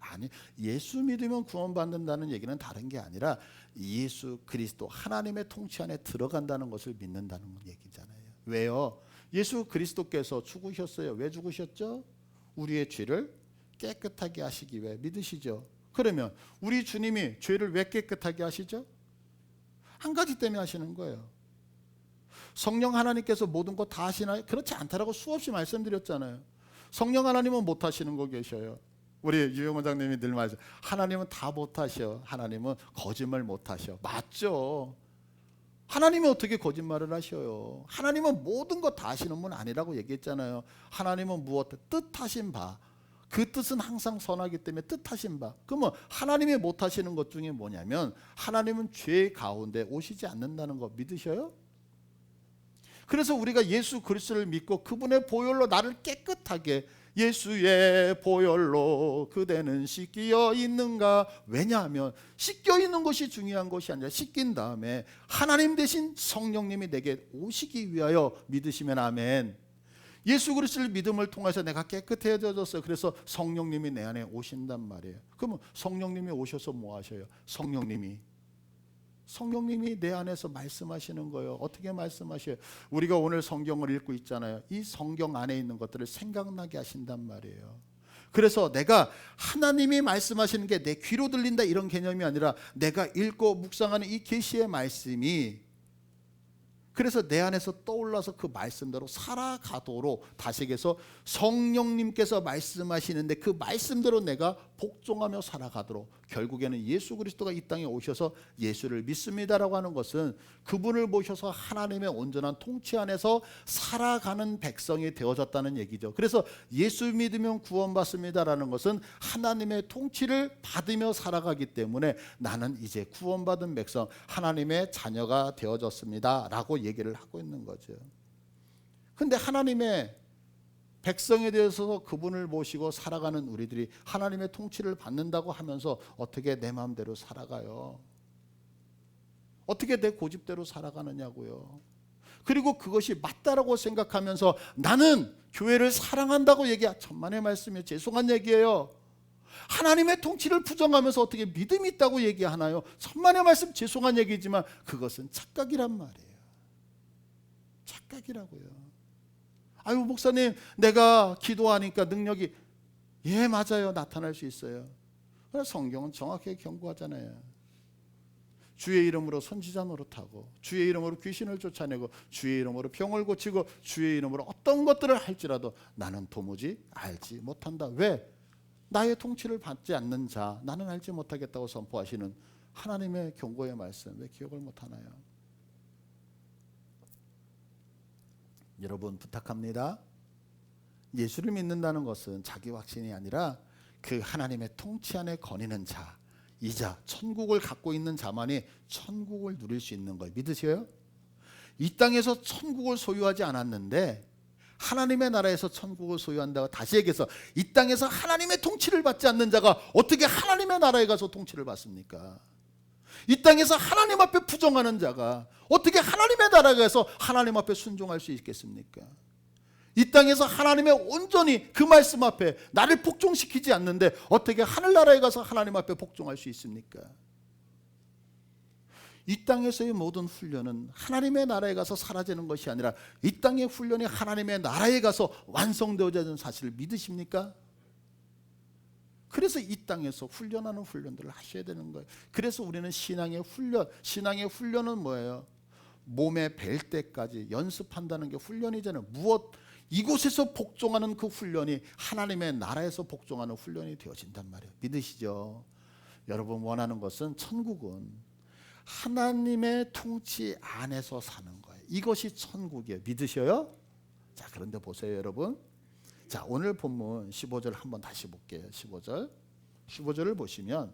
아니, 예수 믿으면 구원받는다는 얘기는 다른 게 아니라 예수 그리스도 하나님의 통치 안에 들어간다는 것을 믿는다는 얘기잖아요. 왜요? 예수 그리스도께서 죽으셨어요. 왜 죽으셨죠? 우리의 죄를 깨끗하게 하시기 위해. 믿으시죠? 그러면 우리 주님이 죄를 왜 깨끗하게 하시죠? 한 가지 때문에 하시는 거예요. 성령 하나님께서 모든 것 다 하시나요? 그렇지 않다라고 수없이 말씀드렸잖아요. 성령 하나님은 못 하시는 거 계셔요. 우리 유영 원장님이 늘 말하죠. 하나님은 다 못 하셔. 하나님은 거짓말 못 하셔. 맞죠? 하나님이 어떻게 거짓말을 하셔요? 하나님은 모든 것 다 하시는 분 아니라고 얘기했잖아요. 하나님은 무엇? 뜻하신 바. 그 뜻은 항상 선하기 때문에 뜻하신 바. 그러면 하나님이 못 하시는 것 중에 뭐냐면 하나님은 죄 가운데 오시지 않는다는 거 믿으셔요? 그래서 우리가 예수 그리스도를 믿고 그분의 보혈로 나를 깨끗하게, 예수의 보혈로 그대는 씻겨 있는가? 왜냐하면 씻겨 있는 것이 중요한 것이 아니라 씻긴 다음에 하나님 대신 성령님이 내게 오시기 위하여 믿으시면 아멘. 예수 그리스도를 믿음을 통해서 내가 깨끗해졌어요. 그래서 성령님이 내 안에 오신단 말이에요. 그러면 성령님이 오셔서 뭐 하셔요? 성령님이 내 안에서 말씀하시는 거예요. 어떻게 말씀하셔요? 우리가 오늘 성경을 읽고 있잖아요. 이 성경 안에 있는 것들을 생각나게 하신단 말이에요. 그래서 내가 하나님이 말씀하시는 게 내 귀로 들린다 이런 개념이 아니라 내가 읽고 묵상하는 이 계시의 말씀이, 그래서 내 안에서 떠올라서 그 말씀대로 살아가도록, 다시 얘기해서 성령님께서 말씀하시는데 그 말씀대로 내가 복종하며 살아가도록, 결국에는 예수 그리스도가 이 땅에 오셔서 예수를 믿습니다라고 하는 것은 그분을 모셔서 하나님의 온전한 통치 안에서 살아가는 백성이 되어졌다는 얘기죠. 그래서 예수 믿으면 구원받습니다라는 것은 하나님의 통치를 받으며 살아가기 때문에 나는 이제 구원받은 백성, 하나님의 자녀가 되어졌습니다 라고 얘기를 하고 있는 거죠. 근데 하나님의 백성에 대해서 그분을 모시고 살아가는 우리들이 하나님의 통치를 받는다고 하면서 어떻게 내 마음대로 살아가요? 어떻게 내 고집대로 살아가느냐고요. 그리고 그것이 맞다라고 생각하면서 나는 교회를 사랑한다고 얘기하, 천만의 말씀이에요. 죄송한 얘기예요. 하나님의 통치를 부정하면서 어떻게 믿음이 있다고 얘기하나요? 천만의 말씀, 죄송한 얘기지만 그것은 착각이란 말이에요. 착각이라고요. 아유 목사님, 내가 기도하니까 능력이, 예 맞아요, 나타날 수 있어요. 성경은 정확하게 경고하잖아요. 주의 이름으로 선지자 노릇하고, 주의 이름으로 귀신을 쫓아내고, 주의 이름으로 병을 고치고, 주의 이름으로 어떤 것들을 할지라도 나는 도무지 알지 못한다. 왜? 나의 통치를 받지 않는 자, 나는 알지 못하겠다고 선포하시는 하나님의 경고의 말씀, 왜 기억을 못하나요? 여러분 부탁합니다. 예수를 믿는다는 것은 자기 확신이 아니라 그 하나님의 통치 안에 거니는 자, 이자 천국을 갖고 있는 자만이 천국을 누릴 수 있는 걸 믿으세요? 이 땅에서 천국을 소유하지 않았는데 하나님의 나라에서 천국을 소유한다고, 다시 얘기해서 이 땅에서 하나님의 통치를 받지 않는 자가 어떻게 하나님의 나라에 가서 통치를 받습니까? 이 땅에서 하나님 앞에 부정하는 자가 어떻게 하나님의 나라에 가서 하나님 앞에 순종할 수 있겠습니까? 이 땅에서 하나님의 온전히 그 말씀 앞에 나를 복종시키지 않는데 어떻게 하늘나라에 가서 하나님 앞에 복종할 수 있습니까? 이 땅에서의 모든 훈련은 하나님의 나라에 가서 사라지는 것이 아니라 이 땅의 훈련이 하나님의 나라에 가서 완성되어지는 사실을 믿으십니까? 그래서 이 땅에서 훈련하는 훈련들을 하셔야 되는 거예요. 그래서 우리는 신앙의 훈련은 뭐예요? 몸에 뵐 때까지 연습한다는 게 훈련이잖아요. 이곳에서 복종하는 그 훈련이 하나님의 나라에서 복종하는 훈련이 되어진단 말이에요. 믿으시죠? 여러분 원하는 것은, 천국은 하나님의 통치 안에서 사는 거예요. 이것이 천국이에요. 믿으셔요? 자, 그런데 보세요 여러분. 자, 오늘 본문 15절 한번 다시 볼게요. 15절을 보시면,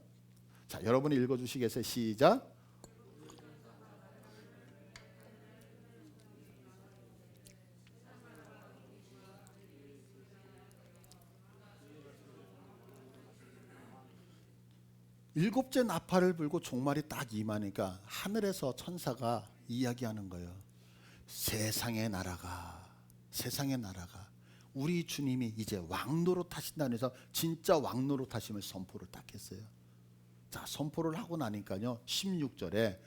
자, 여러분이 읽어주시겠어요? 시작. 일곱째 나팔을 불고 종말이 딱 임하니까 하늘에서 천사가 이야기하는 거예요. 세상의 나라가 우리 주님이 이제 왕노릇 하신다는 해서 진짜 왕노릇 하심을 선포를 딱 했어요. 자, 선포를 하고 나니까요 16절에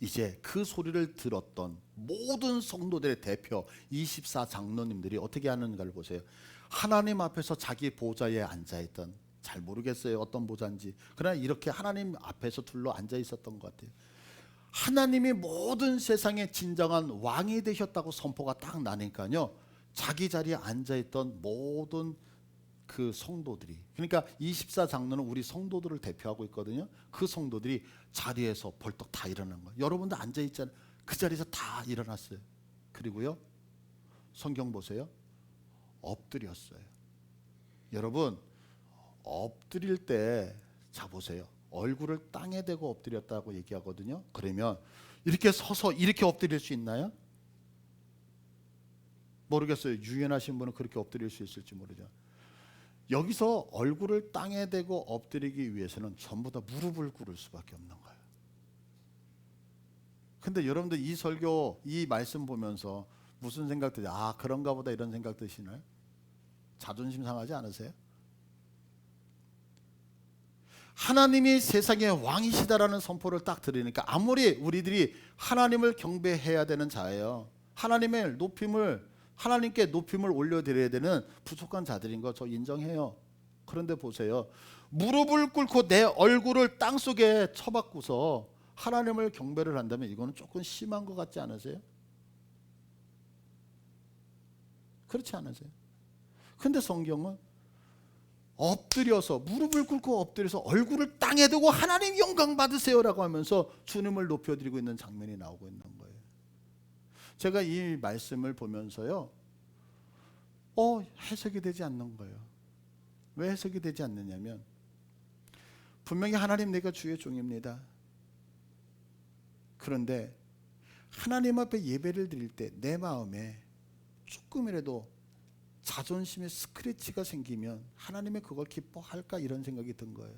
이제 그 소리를 들었던 모든 성도들의 대표 24 장로님들이 어떻게 하는가를 보세요. 하나님 앞에서 자기 보좌에 앉아있던, 잘 모르겠어요 어떤 보좌인지, 그러나 이렇게 하나님 앞에서 둘러 앉아 있었던 것 같아요. 하나님이 모든 세상의 진정한 왕이 되셨다고 선포가 딱 나니까요 자기 자리에 앉아있던 모든 그 성도들이, 그러니까 24 장로는 우리 성도들을 대표하고 있거든요. 그 성도들이 자리에서 벌떡 다 일어나는 거예요. 여러분도 앉아있잖아요. 그 자리에서 다 일어났어요. 그리고요 성경 보세요. 엎드렸어요. 여러분 엎드릴 때, 자 보세요. 얼굴을 땅에 대고 엎드렸다고 얘기하거든요. 그러면 이렇게 서서 이렇게 엎드릴 수 있나요? 모르겠어요. 유연하신 분은 그렇게 엎드릴 수 있을지 모르죠. 여기서 얼굴을 땅에 대고 엎드리기 위해서는 전부 다 무릎을 꿇을 수밖에 없는 거예요. 근데 여러분들 이 설교, 이 말씀 보면서 무슨 생각 드세요? 아, 그런가 보다 이런 생각 드시나요? 자존심 상하지 않으세요? 하나님이 세상의 왕이시다라는 선포를 딱 들으니까 아무리 우리들이 하나님을 경배해야 되는 자예요. 하나님께 높임을 올려드려야 되는 부족한 자들인 거 저 인정해요. 그런데 보세요. 무릎을 꿇고 내 얼굴을 땅속에 쳐박고서 하나님을 경배를 한다면 이거는 조금 심한 것 같지 않으세요? 그렇지 않으세요? 근데 성경은 엎드려서, 무릎을 꿇고 엎드려서 얼굴을 땅에 두고 하나님 영광 받으세요라고 하면서 주님을 높여드리고 있는 장면이 나오고 있는 거예요. 제가 이 말씀을 보면서요 해석이 되지 않는 거예요. 왜 해석이 되지 않느냐면, 분명히 하나님 내가 주의 종입니다. 그런데 하나님 앞에 예배를 드릴 때 내 마음에 조금이라도 자존심의 스크래치가 생기면 하나님이 그걸 기뻐할까, 이런 생각이 든 거예요.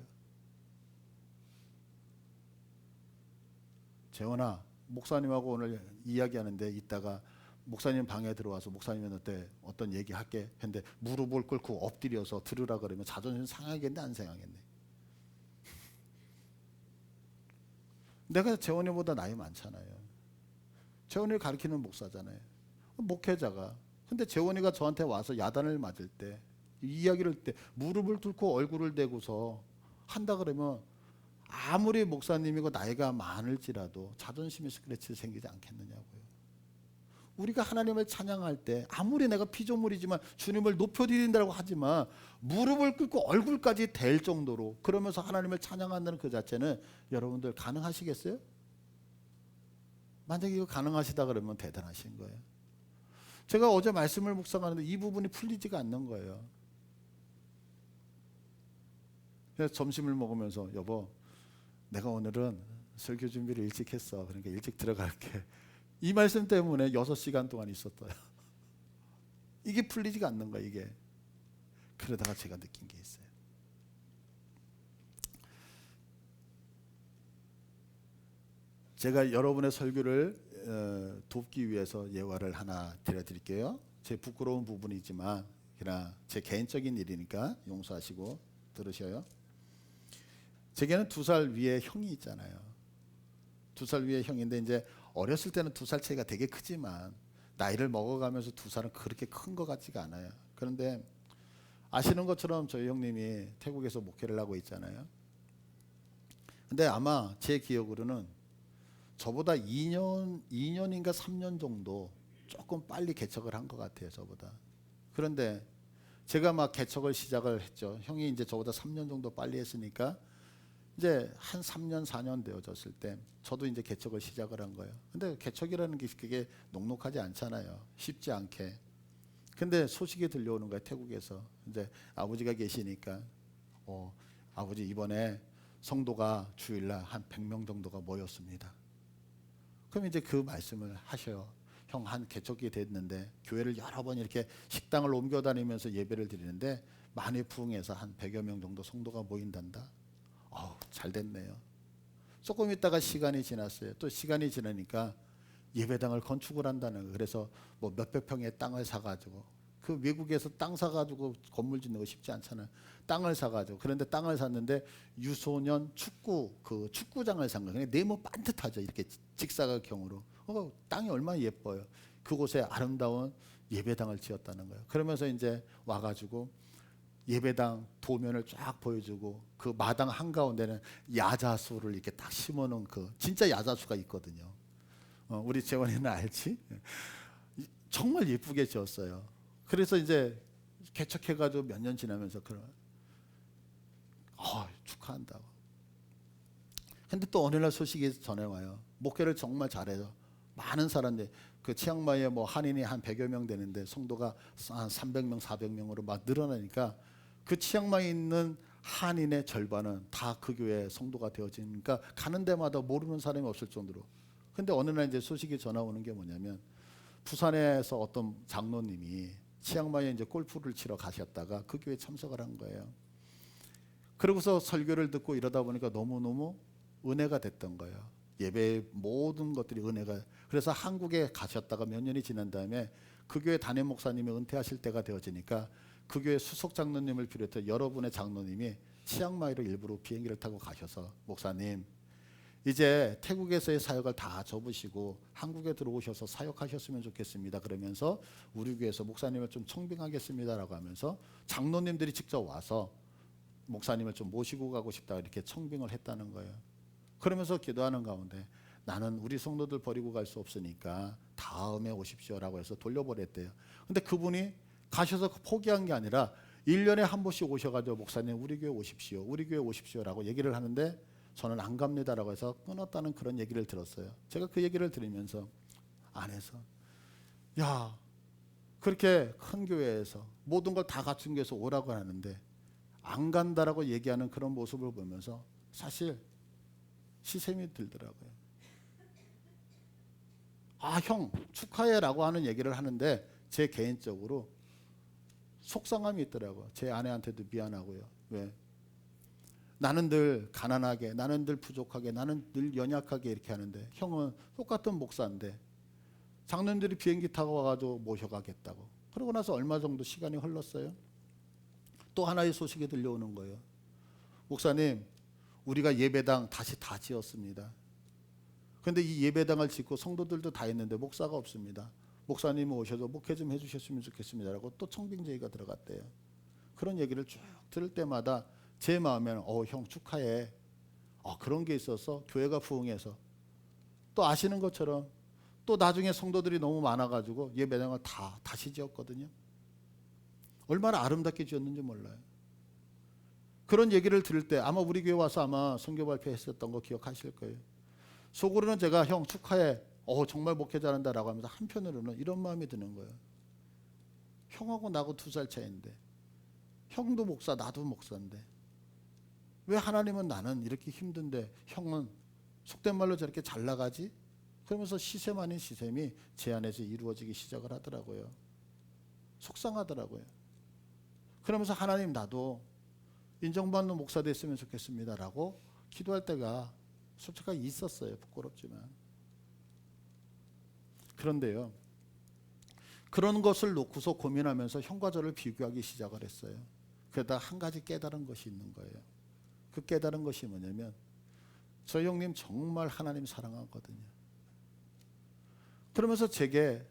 재원아, 목사님하고 오늘 이야기하는데 이따가 목사님 방에 들어와서 목사님한테 어떤 얘기할게 했는데 무릎을 꿇고 엎드려서 들으라 그러면 자존심 상하겠네, 안 상하겠네? 내가 재원이보다 나이 많잖아요. 재원이를 가르치는 목사잖아요. 목회자가. 근데 재원이가 저한테 와서 야단을 맞을 때, 이야기를 할 때 무릎을 꿇고 얼굴을 대고서 한다 그러면 아무리 목사님이고 나이가 많을지라도 자존심의 스크래치 생기지 않겠느냐고요. 우리가 하나님을 찬양할 때 아무리 내가 피조물이지만 주님을 높여드린다고 하지만 무릎을 꿇고 얼굴까지 댈 정도로 그러면서 하나님을 찬양한다는 그 자체는 여러분들 가능하시겠어요? 만약에 이거 가능하시다 그러면 대단하신 거예요. 제가 어제 말씀을 묵상하는데 이 부분이 풀리지가 않는 거예요. 그래서 점심을 먹으면서 여보, 내가 오늘은 설교 준비를 일찍 했어. 그러니까 일찍 들어갈게. 이 말씀 때문에 6시간 동안 있었어요. 이게 풀리지가 않는 거야, 이게. 그러다가 제가 느낀 게 있어요. 제가 여러분의 설교를 돕기 위해서 예화를 하나 드려드릴게요. 제 부끄러운 부분이지만 그냥 제 개인적인 일이니까 용서하시고 들으셔요. 제게는 2살 위에 형이 있잖아요. 2살 위에 형인데 이제 어렸을 때는 2살 차이가 되게 크지만 나이를 먹어가면서 2살은 그렇게 큰 것 같지가 않아요. 그런데 아시는 것처럼 저희 형님이 태국에서 목회를 하고 있잖아요. 근데 아마 제 기억으로는 저보다 2년인가 3년 정도 조금 빨리 개척을 한 것 같아요, 저보다. 그런데 제가 막 개척을 시작을 했죠. 형이 이제 저보다 3년 정도 빨리 했으니까 이제 한 3년 4년 되어졌을 때 저도 이제 개척을 시작을 한 거예요. 근데 개척이라는 게 그게 녹록하지 않잖아요. 쉽지 않게. 근데 소식이 들려오는 거예요, 태국에서. 이제 아버지가 계시니까 아버지 이번에 성도가 주일날 한 100명 정도가 모였습니다. 그럼 이제 그 말씀을 하셔요. 형, 한 개척이 됐는데 교회를 여러 번 이렇게 식당을 옮겨 다니면서 예배를 드리는데 많이 부흥해서 한 100여 명 정도 성도가 모인단다. 잘 됐네요. 조금 있다가 시간이 지났어요. 또 시간이 지나니까 예배당을 건축을 한다는 거예요. 그래서 뭐 몇백 평의 땅을 사가지고 그 외국에서 땅 사가지고 건물 짓는 거 쉽지 않잖아요. 땅을 사가지고. 그런데 땅을 샀는데 유소년 그 축구장을 산 거예요. 네모 반듯하죠. 이렇게 직사각형으로. 땅이 얼마나 예뻐요. 그곳에 아름다운 예배당을 지었다는 거예요. 그러면서 이제 와가지고 예배당 도면을 쫙 보여주고 그 마당 한가운데는 야자수를 이렇게 딱 심어놓은 그 진짜 야자수가 있거든요. 우리 재원이는 알지? 정말 예쁘게 지었어요. 그래서 이제 개척해가지고 몇 년 지나면서 축하한다고. 근데 또 어느 날 소식이 전해와요. 목회를 정말 잘해요. 많은 사람들, 그 치앙마이에 뭐 한인이 한 100여 명 되는데 성도가 한 300명, 400명으로 막 늘어나니까 그 치앙마이에 있는 한인의 절반은 다 그 교회 성도가 되어지니까 가는 데마다 모르는 사람이 없을 정도로. 근데 어느 날 이제 소식이 전화 오는 게 뭐냐면 부산에서 어떤 장로님이 치앙마이에 이제 골프를 치러 가셨다가 그 교회에 참석을 한 거예요. 그러고서 설교를 듣고 이러다 보니까 너무너무 은혜가 됐던 거예요. 예배의 모든 것들이 은혜가. 그래서 한국에 가셨다가 몇 년이 지난 다음에 그 교회 담임 목사님이 은퇴하실 때가 되어지니까 그 교회 수석 장로님을 비롯해 여러분의 장로님이 치앙마이로 일부러 비행기를 타고 가셔서 목사님 이제 태국에서의 사역을 다 접으시고 한국에 들어오셔서 사역하셨으면 좋겠습니다. 그러면서 우리 교회에서 목사님을 좀 청빙하겠습니다라고 하면서 장로님들이 직접 와서 목사님을 좀 모시고 가고 싶다 이렇게 청빙을 했다는 거예요. 그러면서 기도하는 가운데 나는 우리 성도들 버리고 갈 수 없으니까 다음에 오십시오라고 해서 돌려보냈대요. 근데 그분이 가셔서 포기한 게 아니라 1년에 한 번씩 오셔가지고 목사님 우리 교회 오십시오. 우리 교회 오십시오라고 얘기를 하는데 저는 안 갑니다라고 해서 끊었다는 그런 얘기를 들었어요. 제가 그 얘기를 들으면서 안에서 야 그렇게 큰 교회에서 모든 걸 다 갖춘 교회에서 오라고 하는데 안 간다라고 얘기하는 그런 모습을 보면서 사실 시샘이 들더라고요. 형 축하해라고 하는 얘기를 하는데 제 개인적으로 속상함이 있더라고요. 제 아내한테도 미안하고요. 왜? 나는 늘 가난하게, 나는 늘 부족하게, 나는 늘 연약하게 이렇게 하는데 형은 똑같은 목사인데 장로님들이 비행기 타고 와가지고 모셔가겠다고. 그러고 나서 얼마 정도 시간이 흘렀어요. 또 하나의 소식이 들려오는 거예요. 목사님, 우리가 예배당 다시 다 지었습니다. 그런데 이 예배당을 짓고 성도들도 다 있는데 목사가 없습니다. 목사님 오셔서 목회 좀 해주셨으면 좋겠습니다라고 또 청빙제의가 들어갔대요. 그런 얘기를 쭉 들을 때마다 제 마음에는 형 축하해. 그런 게 있어서 교회가 부흥해서 또 아시는 것처럼 또 나중에 성도들이 너무 많아가지고 예배당을 다 다시 지었거든요. 얼마나 아름답게 지었는지 몰라요. 그런 얘기를 들을 때 아마 우리 교회 와서 아마 선교 발표했었던 거 기억하실 거예요. 속으로는 제가 형 축하해. 정말 목회 잘한다라고 하면서 한편으로는 이런 마음이 드는 거예요. 형하고 나하고 2살 차이인데 형도 목사 나도 목사인데 왜 하나님은 나는 이렇게 힘든데 형은 속된 말로 저렇게 잘 나가지? 그러면서 시샘 아닌 시샘이 제 안에서 이루어지기 시작을 하더라고요. 속상하더라고요. 그러면서 하나님 나도 인정받는 목사 됐으면 좋겠습니다라고 기도할 때가 솔직하게 있었어요. 부끄럽지만. 그런데요. 그런 것을 놓고서 고민하면서 형과 저를 비교하기 시작을 했어요. 그러다 한 가지 깨달은 것이 있는 거예요. 그 깨달은 것이 뭐냐면 저 형님 정말 하나님 사랑하거든요. 그러면서 제게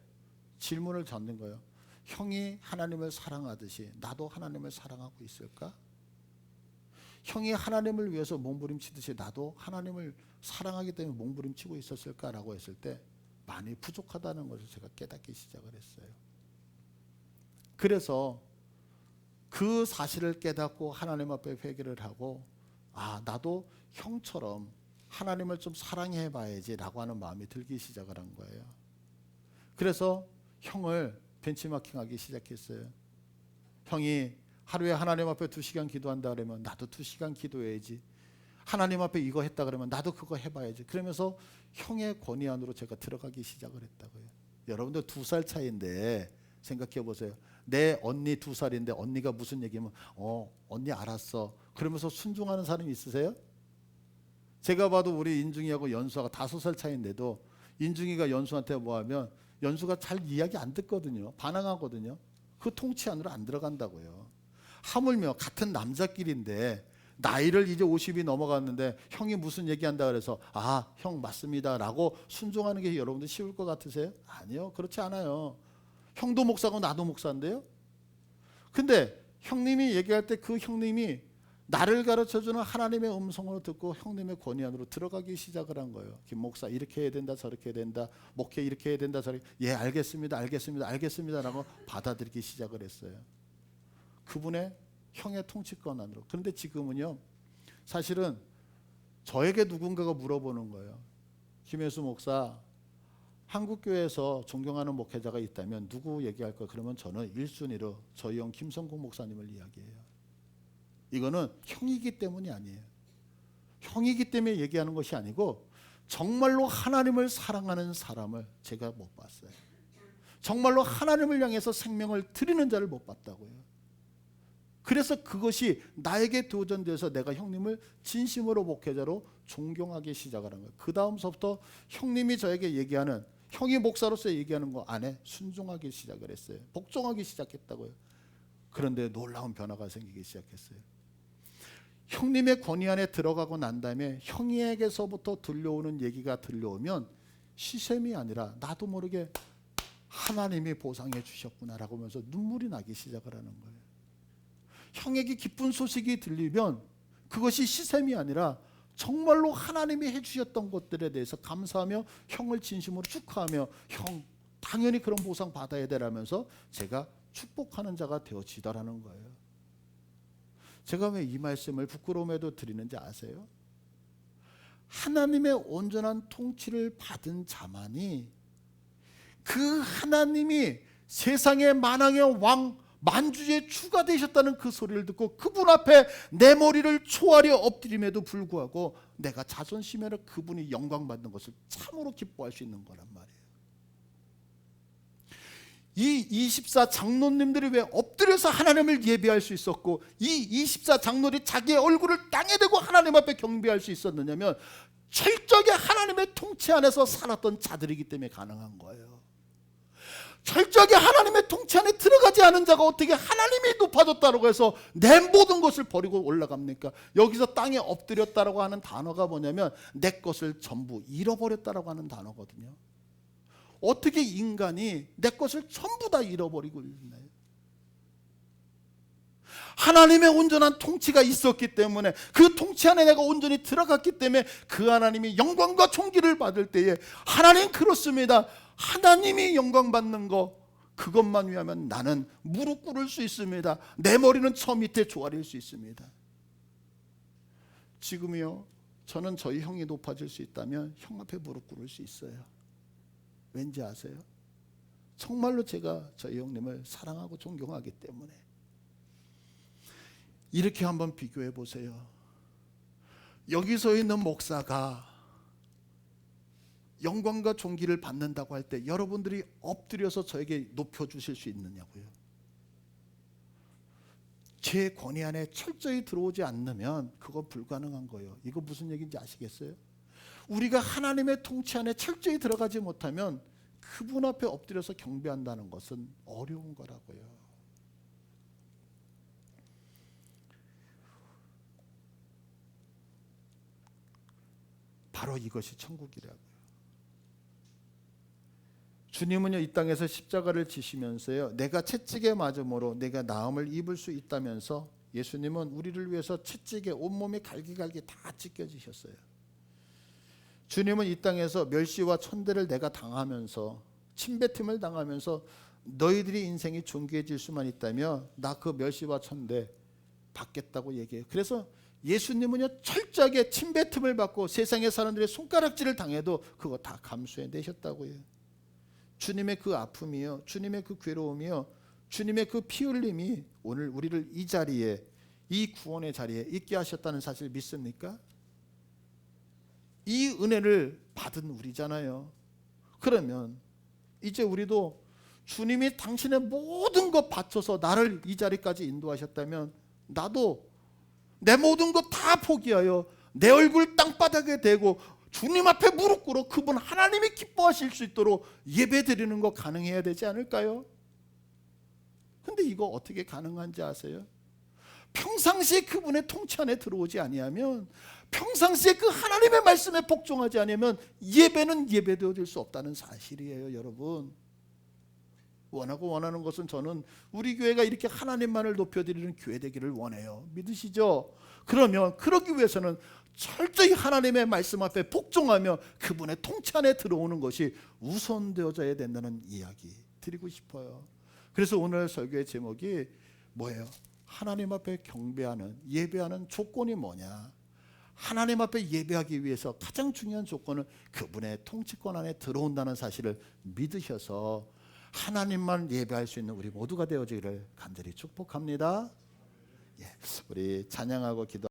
질문을 던진 거예요. 형이 하나님을 사랑하듯이 나도 하나님을 사랑하고 있을까? 형이 하나님을 위해서 몸부림치듯이 나도 하나님을 사랑하기 때문에 몸부림치고 있었을까라고 했을 때 많이 부족하다는 것을 제가 깨닫기 시작을 했어요. 그래서 그 사실을 깨닫고 하나님 앞에 회개를 하고 나도 형처럼 하나님을 좀 사랑해 봐야지라고 하는 마음이 들기 시작을 한 거예요. 그래서 형을 벤치마킹하기 시작했어요. 형이 하루에 하나님 앞에 2시간 기도한다 그러면 나도 2시간 기도해야지. 하나님 앞에 이거 했다 그러면 나도 그거 해봐야지. 그러면서 형의 권위 안으로 제가 들어가기 시작을 했다고요. 여러분들 2살 차이인데 생각해 보세요. 내 언니 2살인데 언니가 무슨 얘기하면 언니 알았어. 그러면서 순종하는 사람이 있으세요? 제가 봐도 우리 인중이하고 연수하고 5살 차이인데도 인중이가 연수한테 뭐하면 연수가 잘 이야기 안 듣거든요. 반항하거든요. 그 통치 안으로 안 들어간다고요. 하물며 같은 남자끼리인데 나이를 이제 50이 넘어갔는데 형이 무슨 얘기한다 그래서 아, 형 맞습니다 라고 순종하는 게 여러분들 쉬울 것 같으세요? 아니요, 그렇지 않아요. 형도 목사고 나도 목사인데요. 근데 형님이 얘기할 때 그 형님이 나를 가르쳐주는 하나님의 음성으로 듣고 형님의 권위 안으로 들어가기 시작을 한 거예요. 김 목사 이렇게 해야 된다, 저렇게 해야 된다, 목회 이렇게 해야 된다, 저렇게, 예 알겠습니다, 알겠습니다, 알겠습니다 라고 받아들이기 시작을 했어요. 그분의 형의 통치권 안으로. 그런데 지금은요, 사실은 저에게 누군가가 물어보는 거예요. 김혜수 목사, 한국교회에서 존경하는 목회자가 있다면 누구 얘기할 거야? 그러면 저는 1순위로 저희 형 김성국 목사님을 이야기해요. 이거는 형이기 때문이 아니에요. 형이기 때문에 얘기하는 것이 아니고 정말로 하나님을 사랑하는 사람을 제가 못 봤어요. 정말로 하나님을 향해서 생명을 드리는 자를 못 봤다고요. 그래서 그것이 나에게 도전돼서 내가 형님을 진심으로 목회자로 존경하기 시작하는 거예요. 그 다음서부터 형님이 저에게 얘기하는, 형이 목사로서 얘기하는 거 안에 순종하기 시작을 했어요. 복종하기 시작했다고요. 그런데 놀라운 변화가 생기기 시작했어요. 형님의 권위 안에 들어가고 난 다음에 형에게서부터 들려오는 얘기가 들려오면 시샘이 아니라 나도 모르게 하나님이 보상해 주셨구나라고 하면서 눈물이 나기 시작을 하는 거예요. 형에게 기쁜 소식이 들리면 그것이 시샘이 아니라 정말로 하나님이 해주셨던 것들에 대해서 감사하며 형을 진심으로 축하하며 형 당연히 그런 보상 받아야 되라면서 제가 축복하는 자가 되어지더라는 거예요. 제가 왜 이 말씀을 부끄러움에도 드리는지 아세요? 하나님의 온전한 통치를 받은 자만이 그 하나님이 세상의 만왕의 왕 만주의 주가 되셨다는 그 소리를 듣고 그분 앞에 내 머리를 초아려 엎드림에도 불구하고 내가 자존심에는 그분이 영광 받는 것을 참으로 기뻐할 수 있는 거란 말이에요. 이 24 장로님들이 왜 엎드려서 하나님을 예배할 수 있었고 이 24 장로들이 자기의 얼굴을 땅에 대고 하나님 앞에 경배할 수 있었느냐면 철저하게 하나님의 통치 안에서 살았던 자들이기 때문에 가능한 거예요. 철저하게 하나님의 통치 안에 들어가지 않은 자가 어떻게 하나님이 높아졌다고 해서 내 모든 것을 버리고 올라갑니까? 여기서 땅에 엎드렸다고 하는 단어가 뭐냐면 내 것을 전부 잃어버렸다고 하는 단어거든요. 어떻게 인간이 내 것을 전부 다 잃어버리고 있나요? 하나님의 온전한 통치가 있었기 때문에 그 통치 안에 내가 온전히 들어갔기 때문에 그 하나님이 영광과 존귀를 받을 때에 하나님 그렇습니다. 하나님이 영광 받는 거 그것만 위하면 나는 무릎 꿇을 수 있습니다. 내 머리는 저 밑에 조아릴 수 있습니다. 지금이요, 저는 저희 형이 높아질 수 있다면 형 앞에 무릎 꿇을 수 있어요. 왠지 아세요? 정말로 제가 저희 형님을 사랑하고 존경하기 때문에. 이렇게 한번 비교해 보세요. 여기서 있는 목사가 영광과 존귀를 받는다고 할 때 여러분들이 엎드려서 저에게 높여주실 수 있느냐고요. 제 권위 안에 철저히 들어오지 않으면 그거 불가능한 거예요. 이거 무슨 얘기인지 아시겠어요? 우리가 하나님의 통치 안에 철저히 들어가지 못하면 그분 앞에 엎드려서 경배한다는 것은 어려운 거라고요. 바로 이것이 천국이라고요. 주님은요, 이 땅에서 십자가를 지시면서요, 내가 채찍에 맞음으로 내가 나음을 입을 수 있다면서 예수님은 우리를 위해서 채찍에 온몸이 갈기갈기 다 찢겨지셨어요. 주님은 이 땅에서 멸시와 천대를 내가 당하면서 침뱉음을 당하면서 너희들이 인생이 존귀해질 수만 있다면 나 그 멸시와 천대 받겠다고 얘기해요. 그래서 예수님은요, 철저하게 침뱉음을 받고 세상의 사람들의 손가락질을 당해도 그거 다 감수해 내셨다고요. 주님의 그 아픔이요, 주님의 그 괴로움이요, 주님의 그 피 흘림이 오늘 우리를 이 자리에, 이 구원의 자리에 있게 하셨다는 사실 믿습니까? 이 은혜를 받은 우리잖아요. 그러면 이제 우리도 주님이 당신의 모든 것 바쳐서 나를 이 자리까지 인도하셨다면 나도 내 모든 것 다 포기하여 내 얼굴 땅바닥에 대고 주님 앞에 무릎 꿇어 그분 하나님이 기뻐하실 수 있도록 예배드리는 거 가능해야 되지 않을까요? 근데 이거 어떻게 가능한지 아세요? 평상시에 그분의 통치 안에 들어오지 아니하면, 평상시에 그 하나님의 말씀에 복종하지 아니하면 예배는 예배되어 질 수 없다는 사실이에요. 여러분, 원하는 것은 저는 우리 교회가 이렇게 하나님만을 높여드리는 교회 되기를 원해요. 믿으시죠? 그러면 그러기 위해서는 철저히 하나님의 말씀 앞에 복종하며 그분의 통치 안에 들어오는 것이 우선되어져야 된다는 이야기 드리고 싶어요. 그래서 오늘 설교의 제목이 뭐예요? 하나님 앞에 경배하는, 예배하는 조건이 뭐냐? 하나님 앞에 예배하기 위해서 가장 중요한 조건은 그분의 통치권 안에 들어온다는 사실을 믿으셔서 하나님만 예배할 수 있는 우리 모두가 되어지기를 간절히 축복합니다. 우리 찬양하고 기도